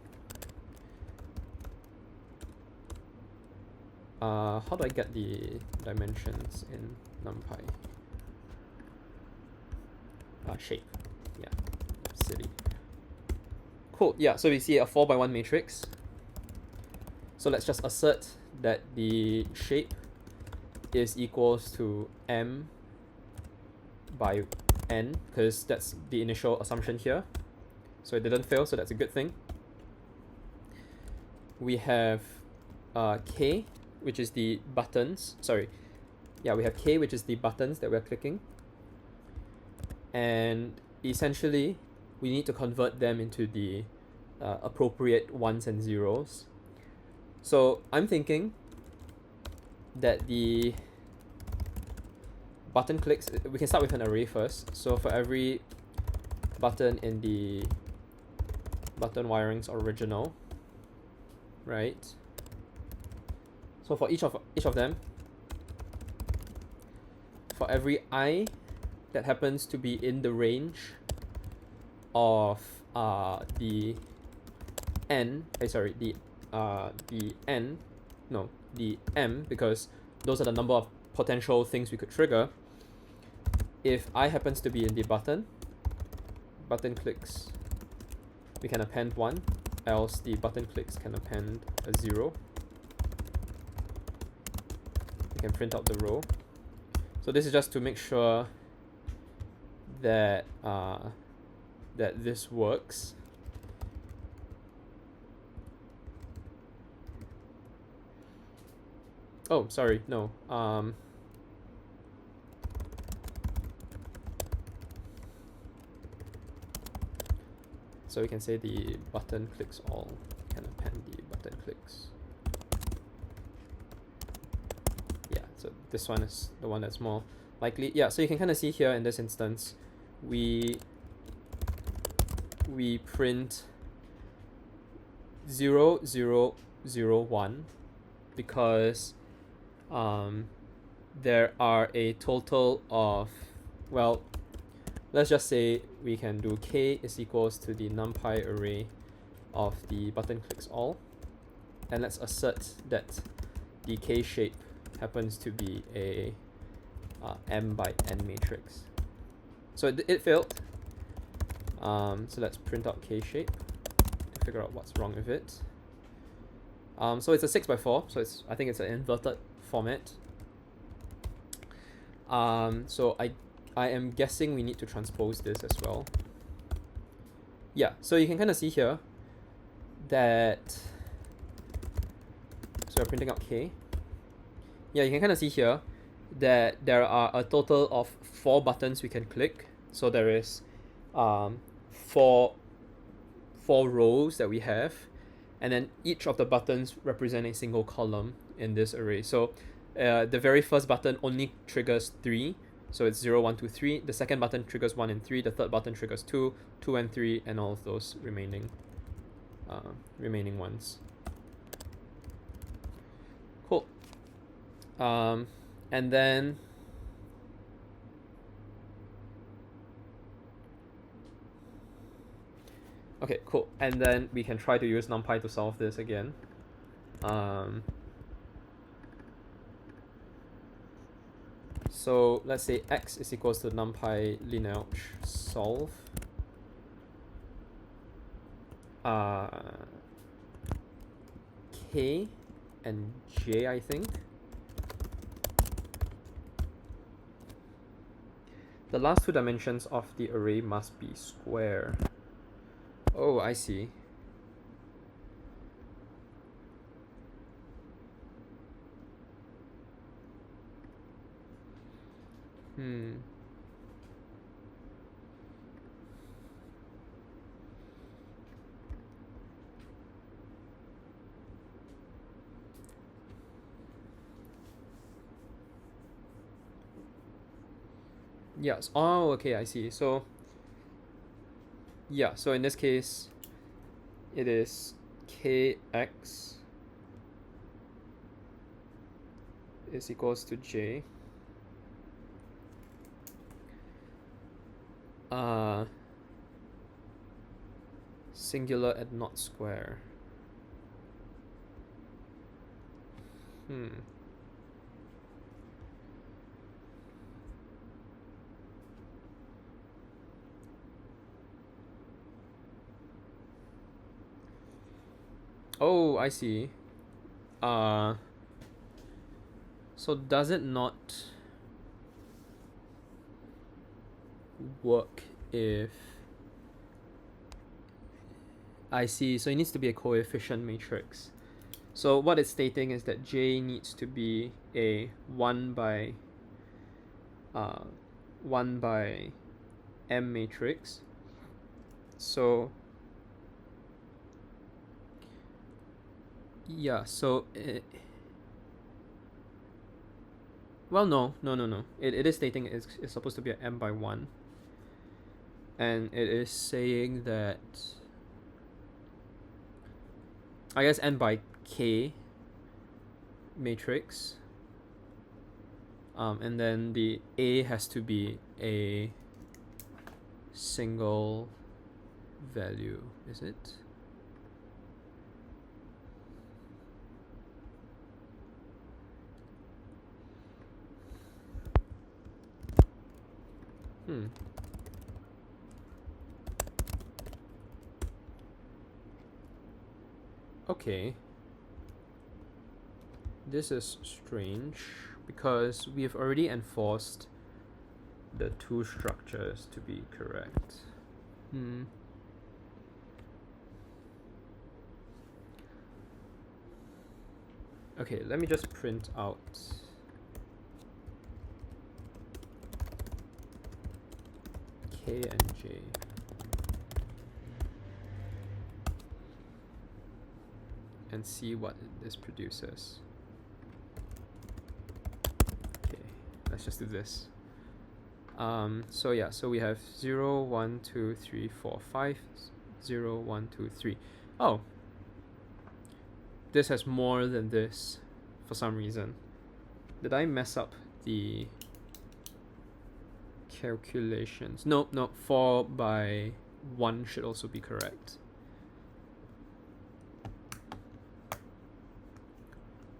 How do I get the dimensions in NumPy? Shape. Yeah, silly. Cool, yeah, so we see a 4x1 matrix. So let's just assert that the shape is equals to m by n, because that's the initial assumption here. So it didn't fail, so that's a good thing. We have k, which is the buttons. Sorry. Yeah, we have k, which is the buttons that we're clicking. And essentially, we need to convert them into the appropriate ones and zeros. So I'm thinking that the button clicks, we can start with an array first. So for every button in the button wiring's original, right? So for each of them, for every I that happens to be in the range of the n, the m, because those are the number of potential things we could trigger. If I happens to be in the button clicks, we can append 1, else the button clicks can append a 0. you can print out the row. So this is just to make sure that that this works. Oh, sorry, no. So we can say the button clicks all. Can append the button clicks. Yeah, so this one is the one that's more likely. Yeah, so you can kind of see here in this instance, we print 0, 0, 0, 1 because there are a total of, well, let's just say we can do k is equals to the numpy array of the button clicks all, and let's assert that the k shape happens to be a m by n matrix. So it failed. So let's print out k shape to figure out what's wrong with it. So it's a 6x4, so I think it's an inverted format. So I am guessing we need to transpose this as well. Yeah, so you can kind of see here that, so we're printing out k. Yeah, you can kind of see here that there are a total of 4 buttons we can click. So there is four rows that we have, and then each of the buttons represent a single column in this array. So the very first button only triggers 3, so it's 0, 1, 2, 3. The second button triggers 1 and 3. The third button triggers 2, 2 and 3, and all of those remaining ones. Cool. And then okay, cool. And then we can try to use NumPy to solve this again. So let's say x is equals to NumPy linearch solve. K and j, I think. The last 2 dimensions of the array must be square. Oh, I see. Yes. Oh, okay, I see. So yeah, so in this case, it is kx is equals to j. Singular and not square. Oh, I see. So does it not work if... I see, so it needs to be a coefficient matrix. So what it's stating is that J needs to be a 1 by M matrix. So yeah, so well, no. It is stating it's supposed to be an M by 1. And it is saying that, I guess, N by K matrix. And then the A has to be a single value, is it? Okay. This is strange, because we have already enforced the two structures to be correct. Okay, let me just print out K and J. And see what this produces. Okay, let's just do this. So yeah, so we have 0, 1, 2, 3, 4, 5, 0, 1, 2, 3. Oh, this has more than this for some reason. Did I mess up the calculations? No, 4 by 1 should also be correct.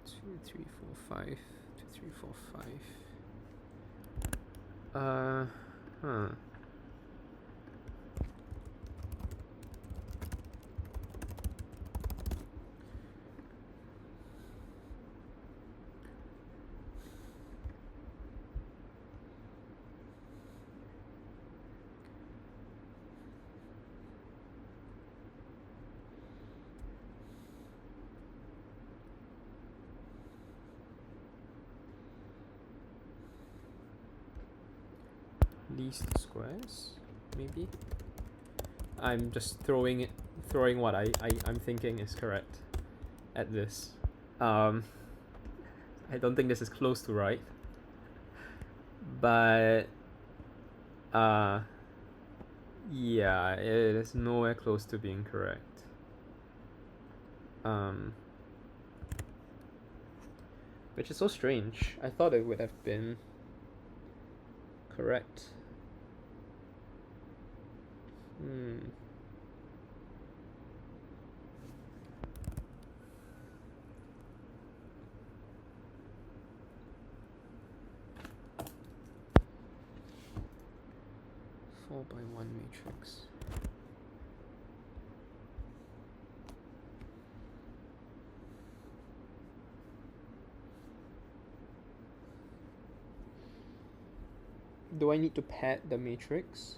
2, 3, 4, 5, 2, 3, 4, 5. Huh. Least squares, maybe. I'm just throwing what I'm thinking is correct at this. I don't think this is close to right, but yeah, it is nowhere close to being correct. Which is so strange. I thought it would have been correct. 4 by 1 matrix. Do I need to pad the matrix?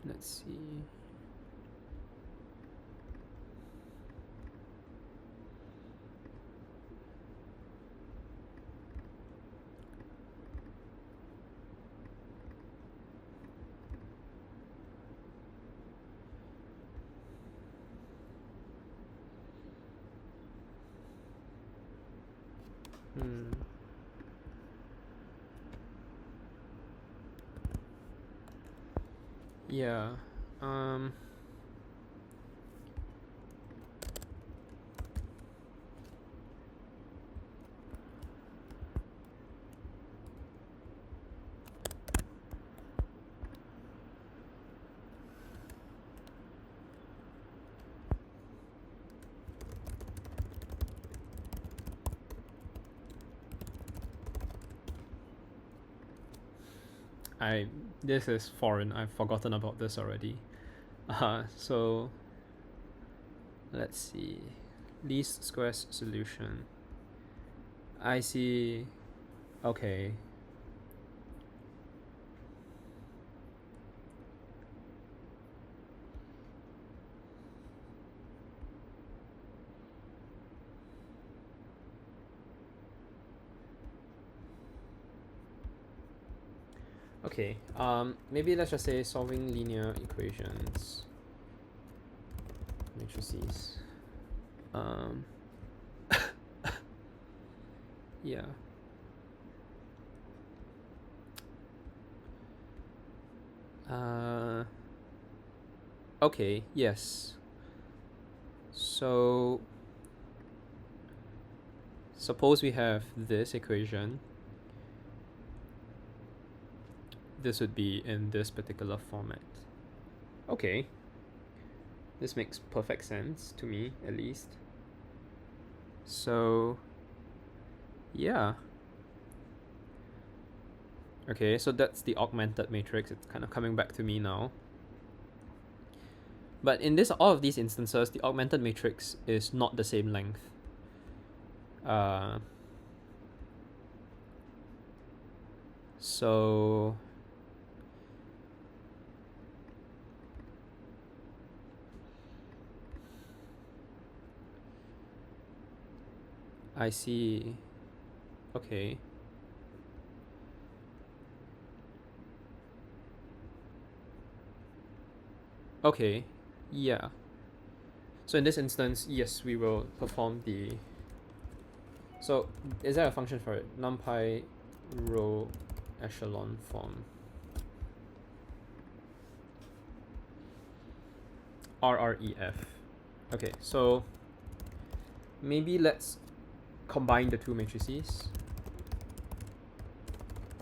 Let's see. Yeah. This is foreign. I've forgotten about this already. So let's see. Least squares solution. I see. Okay. Okay, maybe let's just say solving linear equations. Matrices. Yeah. Okay, yes. So suppose we have this equation. This would be in this particular format. Okay. This makes perfect sense to me, at least. So, yeah. Okay, so that's the augmented matrix. It's kind of coming back to me now. But in this all of these instances, the augmented matrix is not the same length. So I see. Okay. Okay, yeah. So in this instance, yes, we will perform the... So is there a function for it? NumPy row echelon form. RREF. Okay, so maybe let's combine the two matrices.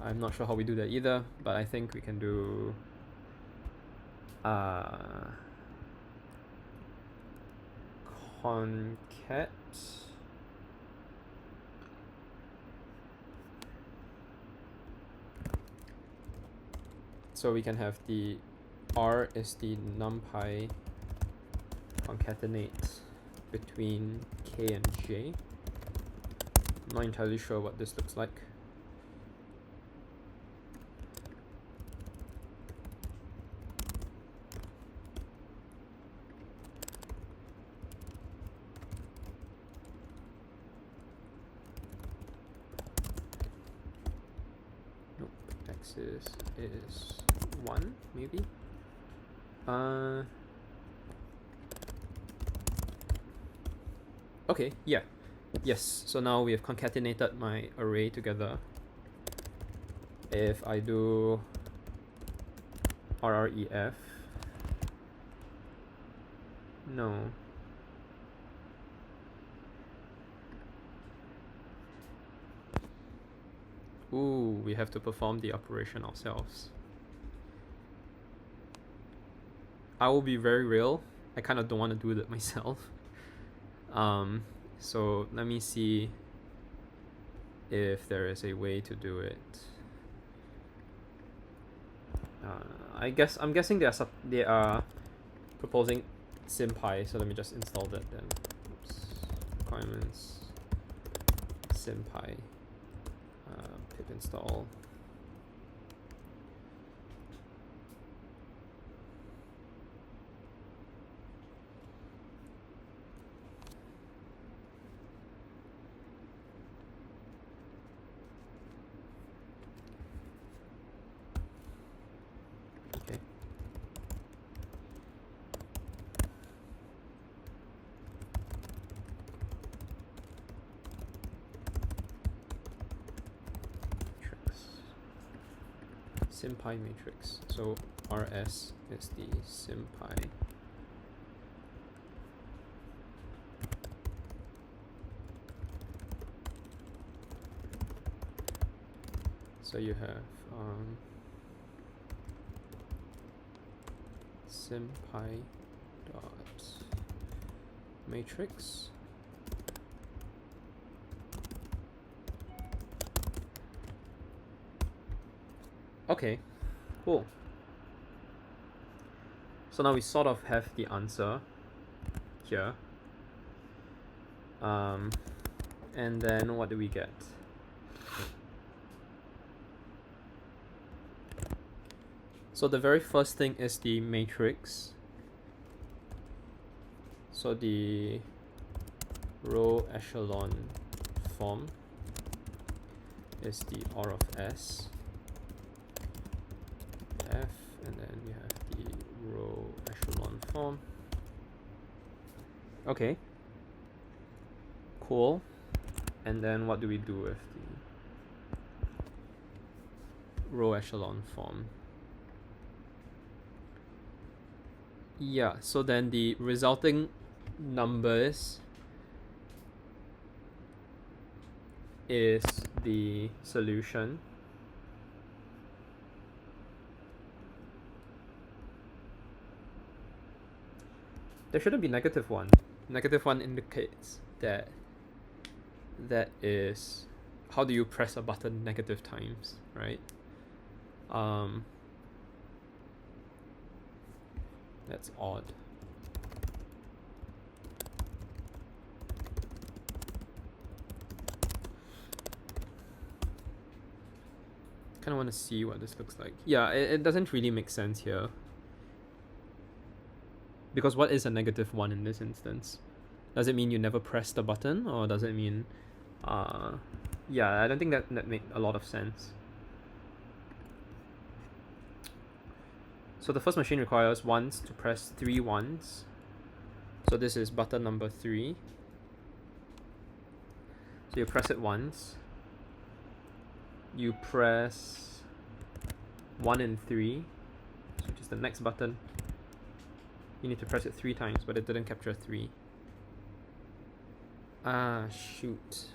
I'm not sure how we do that either, but I think we can do concat. So we can have the R is the NumPy concatenate between K and J. I'm not entirely sure what this looks like. Nope, axis is 1 maybe. Okay, yeah. Yes, so now we have concatenated my array together. If I do RREF, no. Ooh, we have to perform the operation ourselves. I will be very real. I kind of don't want to do that myself. So let me see if there is a way to do it. I'm guessing they are proposing SymPy, so let me just install that then. Oops. Requirements SymPy pip install. SymPy matrix. So RS is the SymPy. So you have SymPy dot matrix. Okay, cool. So now we sort of have the answer here. And then what do we get? So the very first thing is the matrix. So the row echelon form is the R of S. F, and then you have the row echelon form. Okay. Cool. And then what do we do with the row echelon form? Yeah, so then the resulting numbers is the solution. There shouldn't be -1. -1 indicates that is how do you press a button negative times, right? That's odd. Kind of want to see what this looks like. Yeah, it doesn't really make sense here. Because what is a negative 1 in this instance? Does it mean you never press the button, or does it mean... yeah, I don't think that made a lot of sense. So the first machine requires ones to press 3 ones. So this is button number 3. So you press it once. You press 1 and 3, which is the next button. You need to press it 3 times, but it didn't capture 3. Ah, shoot.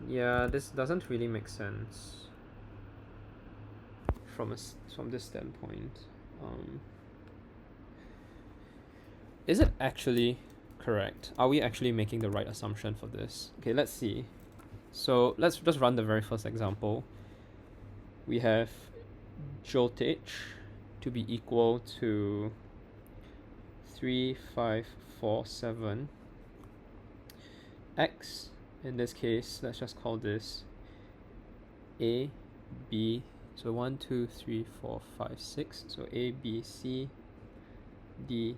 Yeah, this doesn't really make sense from this standpoint. Is it actually correct? Are we actually making the right assumption for this? Okay, let's see. So let's just run the very first example. We have voltage to be equal to 3547 x. In this case, let's just call this A, B. So 1, 2, 3, 4, 5, 6. So A, B, C, D,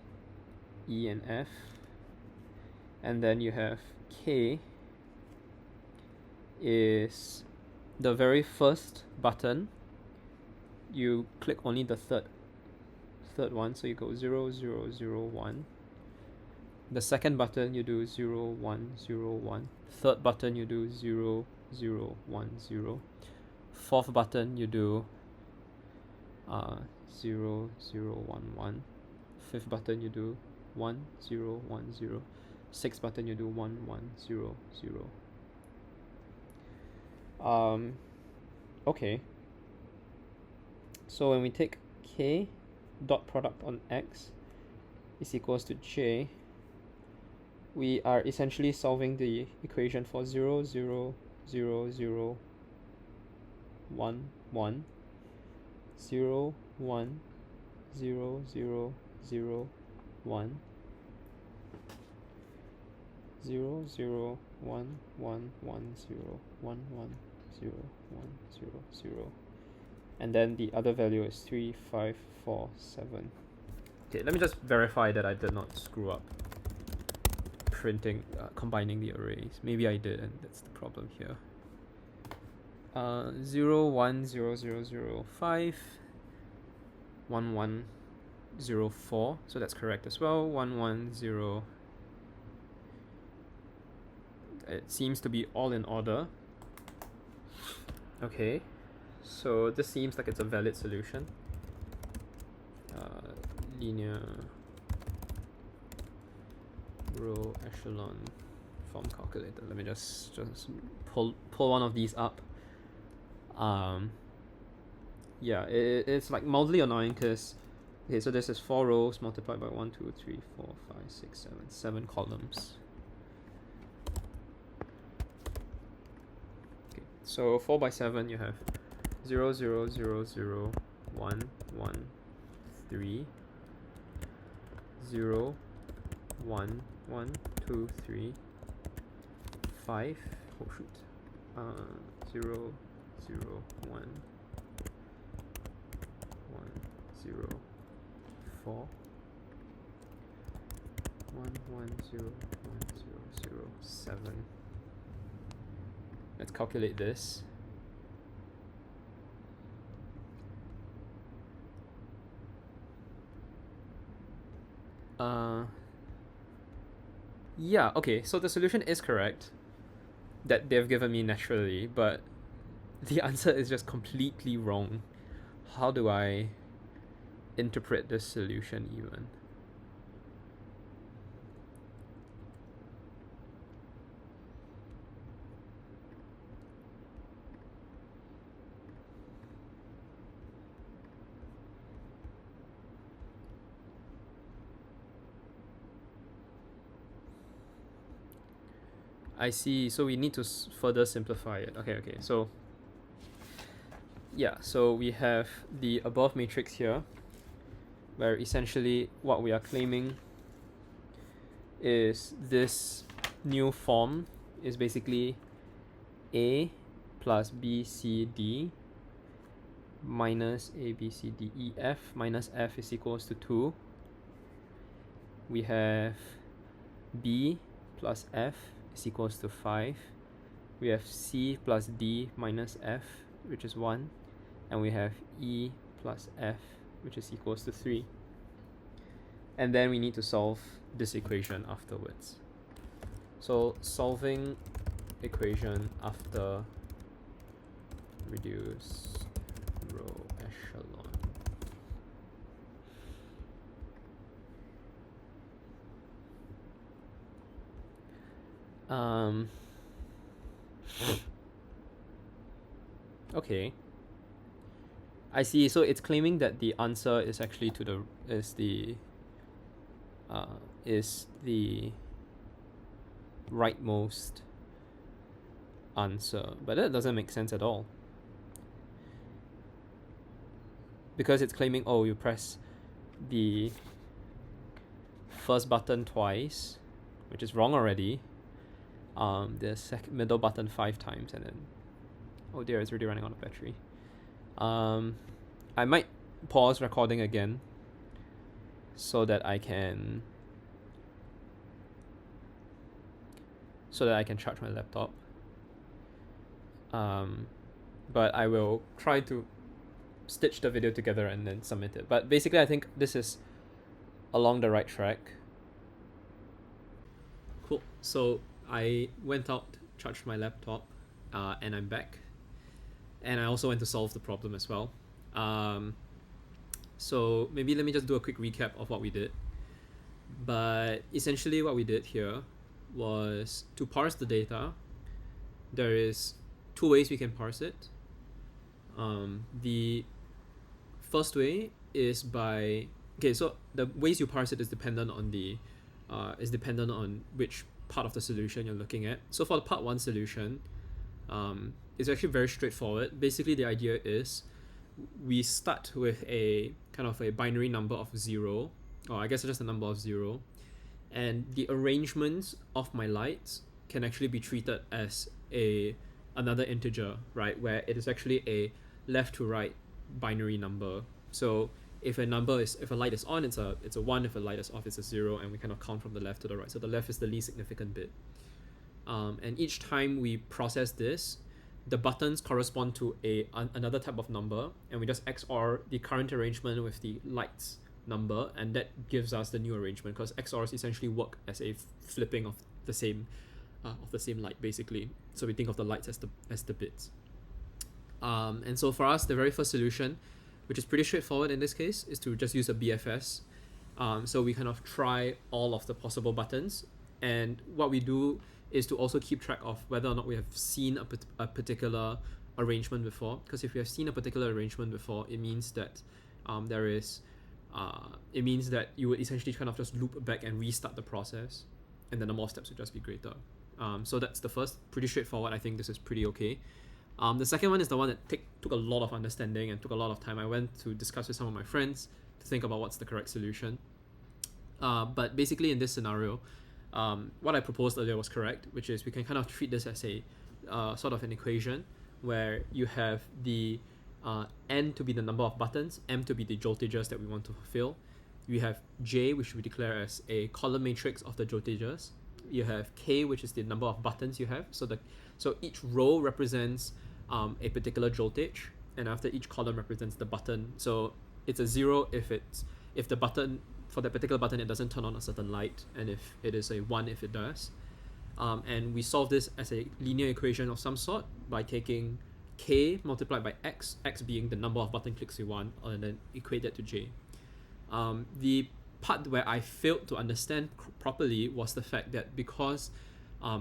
E, and F. And then you have K is the very first button. You click only the third one, so you go 0, 0, 0, 1. The second button you do 0, 1, 0, 1. Third button you do 0, 0, 1, 0. Fourth button you do 0, 0, 1, 1. Fifth button you do 1, 0, 1, 0. Sixth button you do 1, 1, 0, 0. Okay. So when we take K dot product on X is equals to J, we are essentially solving the equation for 0, 0, 0, 0, 1, 1, 0, 1, 0, 0, 0, 1, 0, 0, 1, 1, 1, 0, 1, 1, 0, 1, 0, 0. And then the other value is 3, 5, 4, 7. Okay, let me just verify that I did not screw up combining the arrays. Maybe I did, and that's the problem here. 0, 1, 0, 0, 0, 5, 1, 1, 0, 4. So that's correct as well. 1, 1, 0. It seems to be all in order. Okay, so this seems like it's a valid solution. Linear row echelon form calculator. Let me just pull one of these up. Yeah, it's like mildly annoying because okay, so this is 4 rows multiplied by 1, 2, 3, 4, 5, 6, 7, 7 columns. Okay, so 4 by 7 you have 0, 0, 0, 0, 1, 1, 3, 0, 1, 1, 2, 3, 5, oh shoot, 0, 0, 1, 0, 4, 1, 1, 0, 1, 0, 0, 7. Let's calculate this. Yeah, okay, so the solution is correct that they've given me naturally, but the answer is just completely wrong. How do I interpret this solution even? I see, so we need to further simplify it. Okay, so yeah, so we have the above matrix here, where essentially what we are claiming is this new form is basically A plus B, C, D minus A, B, C, D, E, F minus F is equals to 2. We have B plus F is equals to 5. We have C plus D minus F, which is 1. And we have E plus F, which is equals to 3. And then we need to solve this equation afterwards. So solving equation after reduce row echelon. Okay. I see. So it's claiming that the answer is actually to the is the rightmost answer, but that doesn't make sense at all, because it's claiming, oh, you press the first button twice, which is wrong already. The middle button 5 times, and then, oh dear, it's already running out of battery. I might pause recording again so that I can charge my laptop. But I will try to stitch the video together and then submit it. But basically, I think this is along the right track. Cool. So I went out, charged my laptop, and I'm back. And I also went to solve the problem as well. So maybe let me just do a quick recap of what we did. But essentially what we did here was to parse the data. There is 2 ways we can parse it. The first way is by, okay, so the ways you parse it is dependent on which part of the solution you're looking at. So for the part 1 solution, it's actually very straightforward. Basically, the idea is we start with a kind of a binary number of 0, or I guess just a number of 0, and the arrangements of my lights can actually be treated as another integer, right, where it is actually a left to right binary number. So if a light is on, it's a 1. If a light is off, it's a 0, and we kind of count from the left to the right. So the left is the least significant bit. And each time we process this, the buttons correspond to another type of number, and we just XOR the current arrangement with the lights number, and that gives us the new arrangement, because XORs essentially work as a flipping of the same light, basically. So we think of the lights as the bits. And so for us, the very first solution, which is pretty straightforward in this case, is to just use a BFS. So we kind of try all of the possible buttons, and what we do is to also keep track of whether or not we have seen a particular arrangement before. Because if we have seen a particular arrangement before, it means that it means that you would essentially kind of just loop back and restart the process, and then the more steps would just be greater. So that's the first, pretty straightforward. I think this is pretty okay. The second one is the one that took a lot of understanding and took a lot of time. I went to discuss with some of my friends to think about what's the correct solution. But basically in this scenario, what I proposed earlier was correct, which is we can kind of treat this as a sort of an equation where you have the n to be the number of buttons, m to be the voltages that we want to fulfill. You have j, which we declare as a column matrix of the voltages. You have k, which is the number of buttons you have. So each row represents a particular voltage, and after each column represents the button. So it's a 0 if the button, for that particular button, it doesn't turn on a certain light, and if it is a 1 if it does. And we solve this as a linear equation of some sort by taking k multiplied by x being the number of button clicks we want, and then equate that to j. The part where I failed to understand properly was the fact that because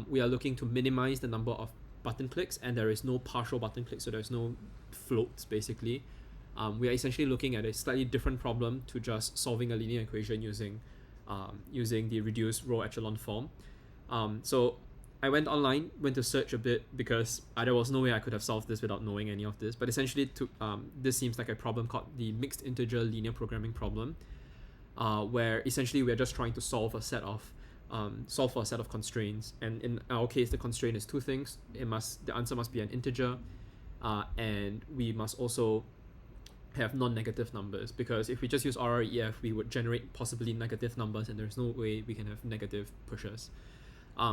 we are looking to minimize the number of button clicks, and there is no partial button clicks, so there's no floats basically, we are essentially looking at a slightly different problem to just solving a linear equation using the reduced row echelon form. So I went online, went to search a bit, because there was no way I could have solved this without knowing any of this. But essentially, this seems like a problem called the mixed integer linear programming problem, where essentially we're just trying to solve a set of solve for a set of constraints, and in our case the constraint is two things. The answer must be an integer, and we must also have non-negative numbers, because if we just use RREF we would generate possibly negative numbers, and there's no way we can have negative pushers.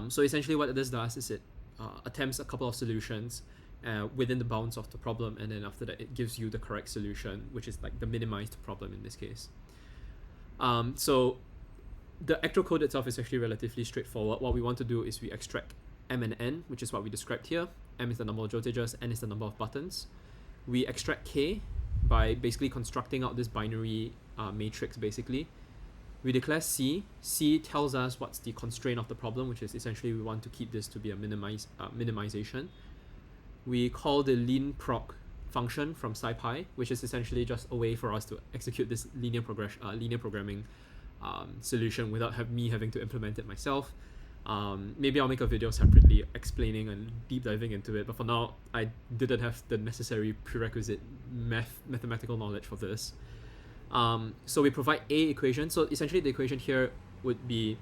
So essentially what this does is it attempts a couple of solutions within the bounds of the problem, and then after that it gives you the correct solution, which is like the minimized problem in this case. So the actual code itself is actually relatively straightforward. What we want to do is we extract m and n, which is what we described here. M is the number of voltages, n is the number of buttons. We extract k by basically constructing out this binary matrix basically. We declare c. C tells us what's the constraint of the problem, which is essentially we want to keep this to be a minimization. We call the linproc function from SciPy, which is essentially just a way for us to execute this linear programming solution without me having to implement it myself. Maybe I'll make a video separately explaining and deep diving into it, but for now I didn't have the necessary prerequisite mathematical knowledge for this. So we provide a equation. So essentially the equation here would be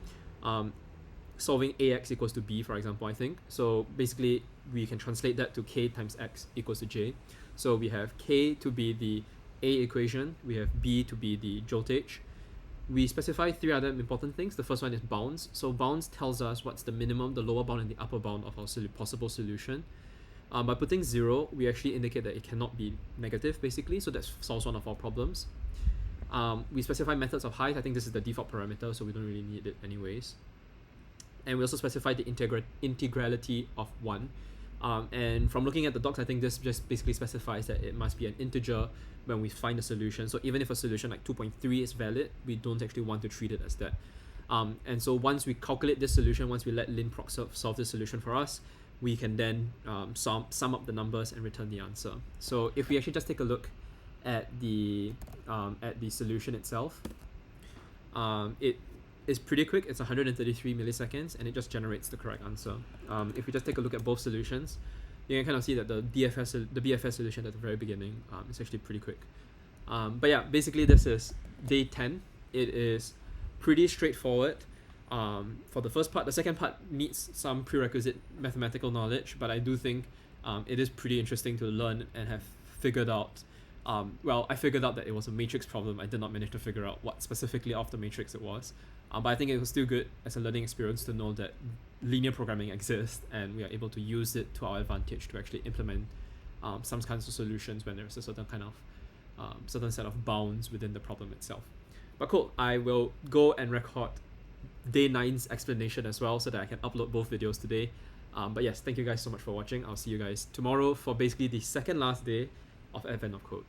solving ax equals to b, for example, I think. So basically we can translate that to k times x equals to j. So we have k to be the a equation, we have b to be the voltage. We specify three other important things. The first one is bounds. So bounds tells us what's the minimum, the lower bound and the upper bound of our possible solution. By putting 0, we actually indicate that it cannot be negative basically, so that solves one of our problems. We specify methods of height. I think this is the default parameter, so we don't really need it anyways. And we also specify the integrality of 1. And from looking at the docs, I think this just basically specifies that it must be an integer when we find a solution. So even if a solution like 2.3 is valid, we don't actually want to treat it as that. And so once we calculate this solution, once we let linproc solve this solution for us, we can then sum up the numbers and return the answer. So if we actually just take a look at the solution itself, it is pretty quick. It's 133 milliseconds, and it just generates the correct answer. If we just take a look at both solutions, you can kind of see that the BFS solution at the very beginning is actually pretty quick. But yeah, basically this is day 10. It is pretty straightforward for the first part. The second part needs some prerequisite mathematical knowledge, but I do think it is pretty interesting to learn and have figured out. Well, I figured out that it was a matrix problem. I did not manage to figure out what specifically of the matrix it was. But I think it was still good as a learning experience to know that linear programming exists, and we are able to use it to our advantage to actually implement some kinds of solutions when there's a certain kind of certain set of bounds within the problem itself. But cool, I will go and record day 9's explanation as well, so that I can upload both videos today. But yes, thank you guys so much for watching. I'll see you guys tomorrow for basically the second last day of Advent of Code.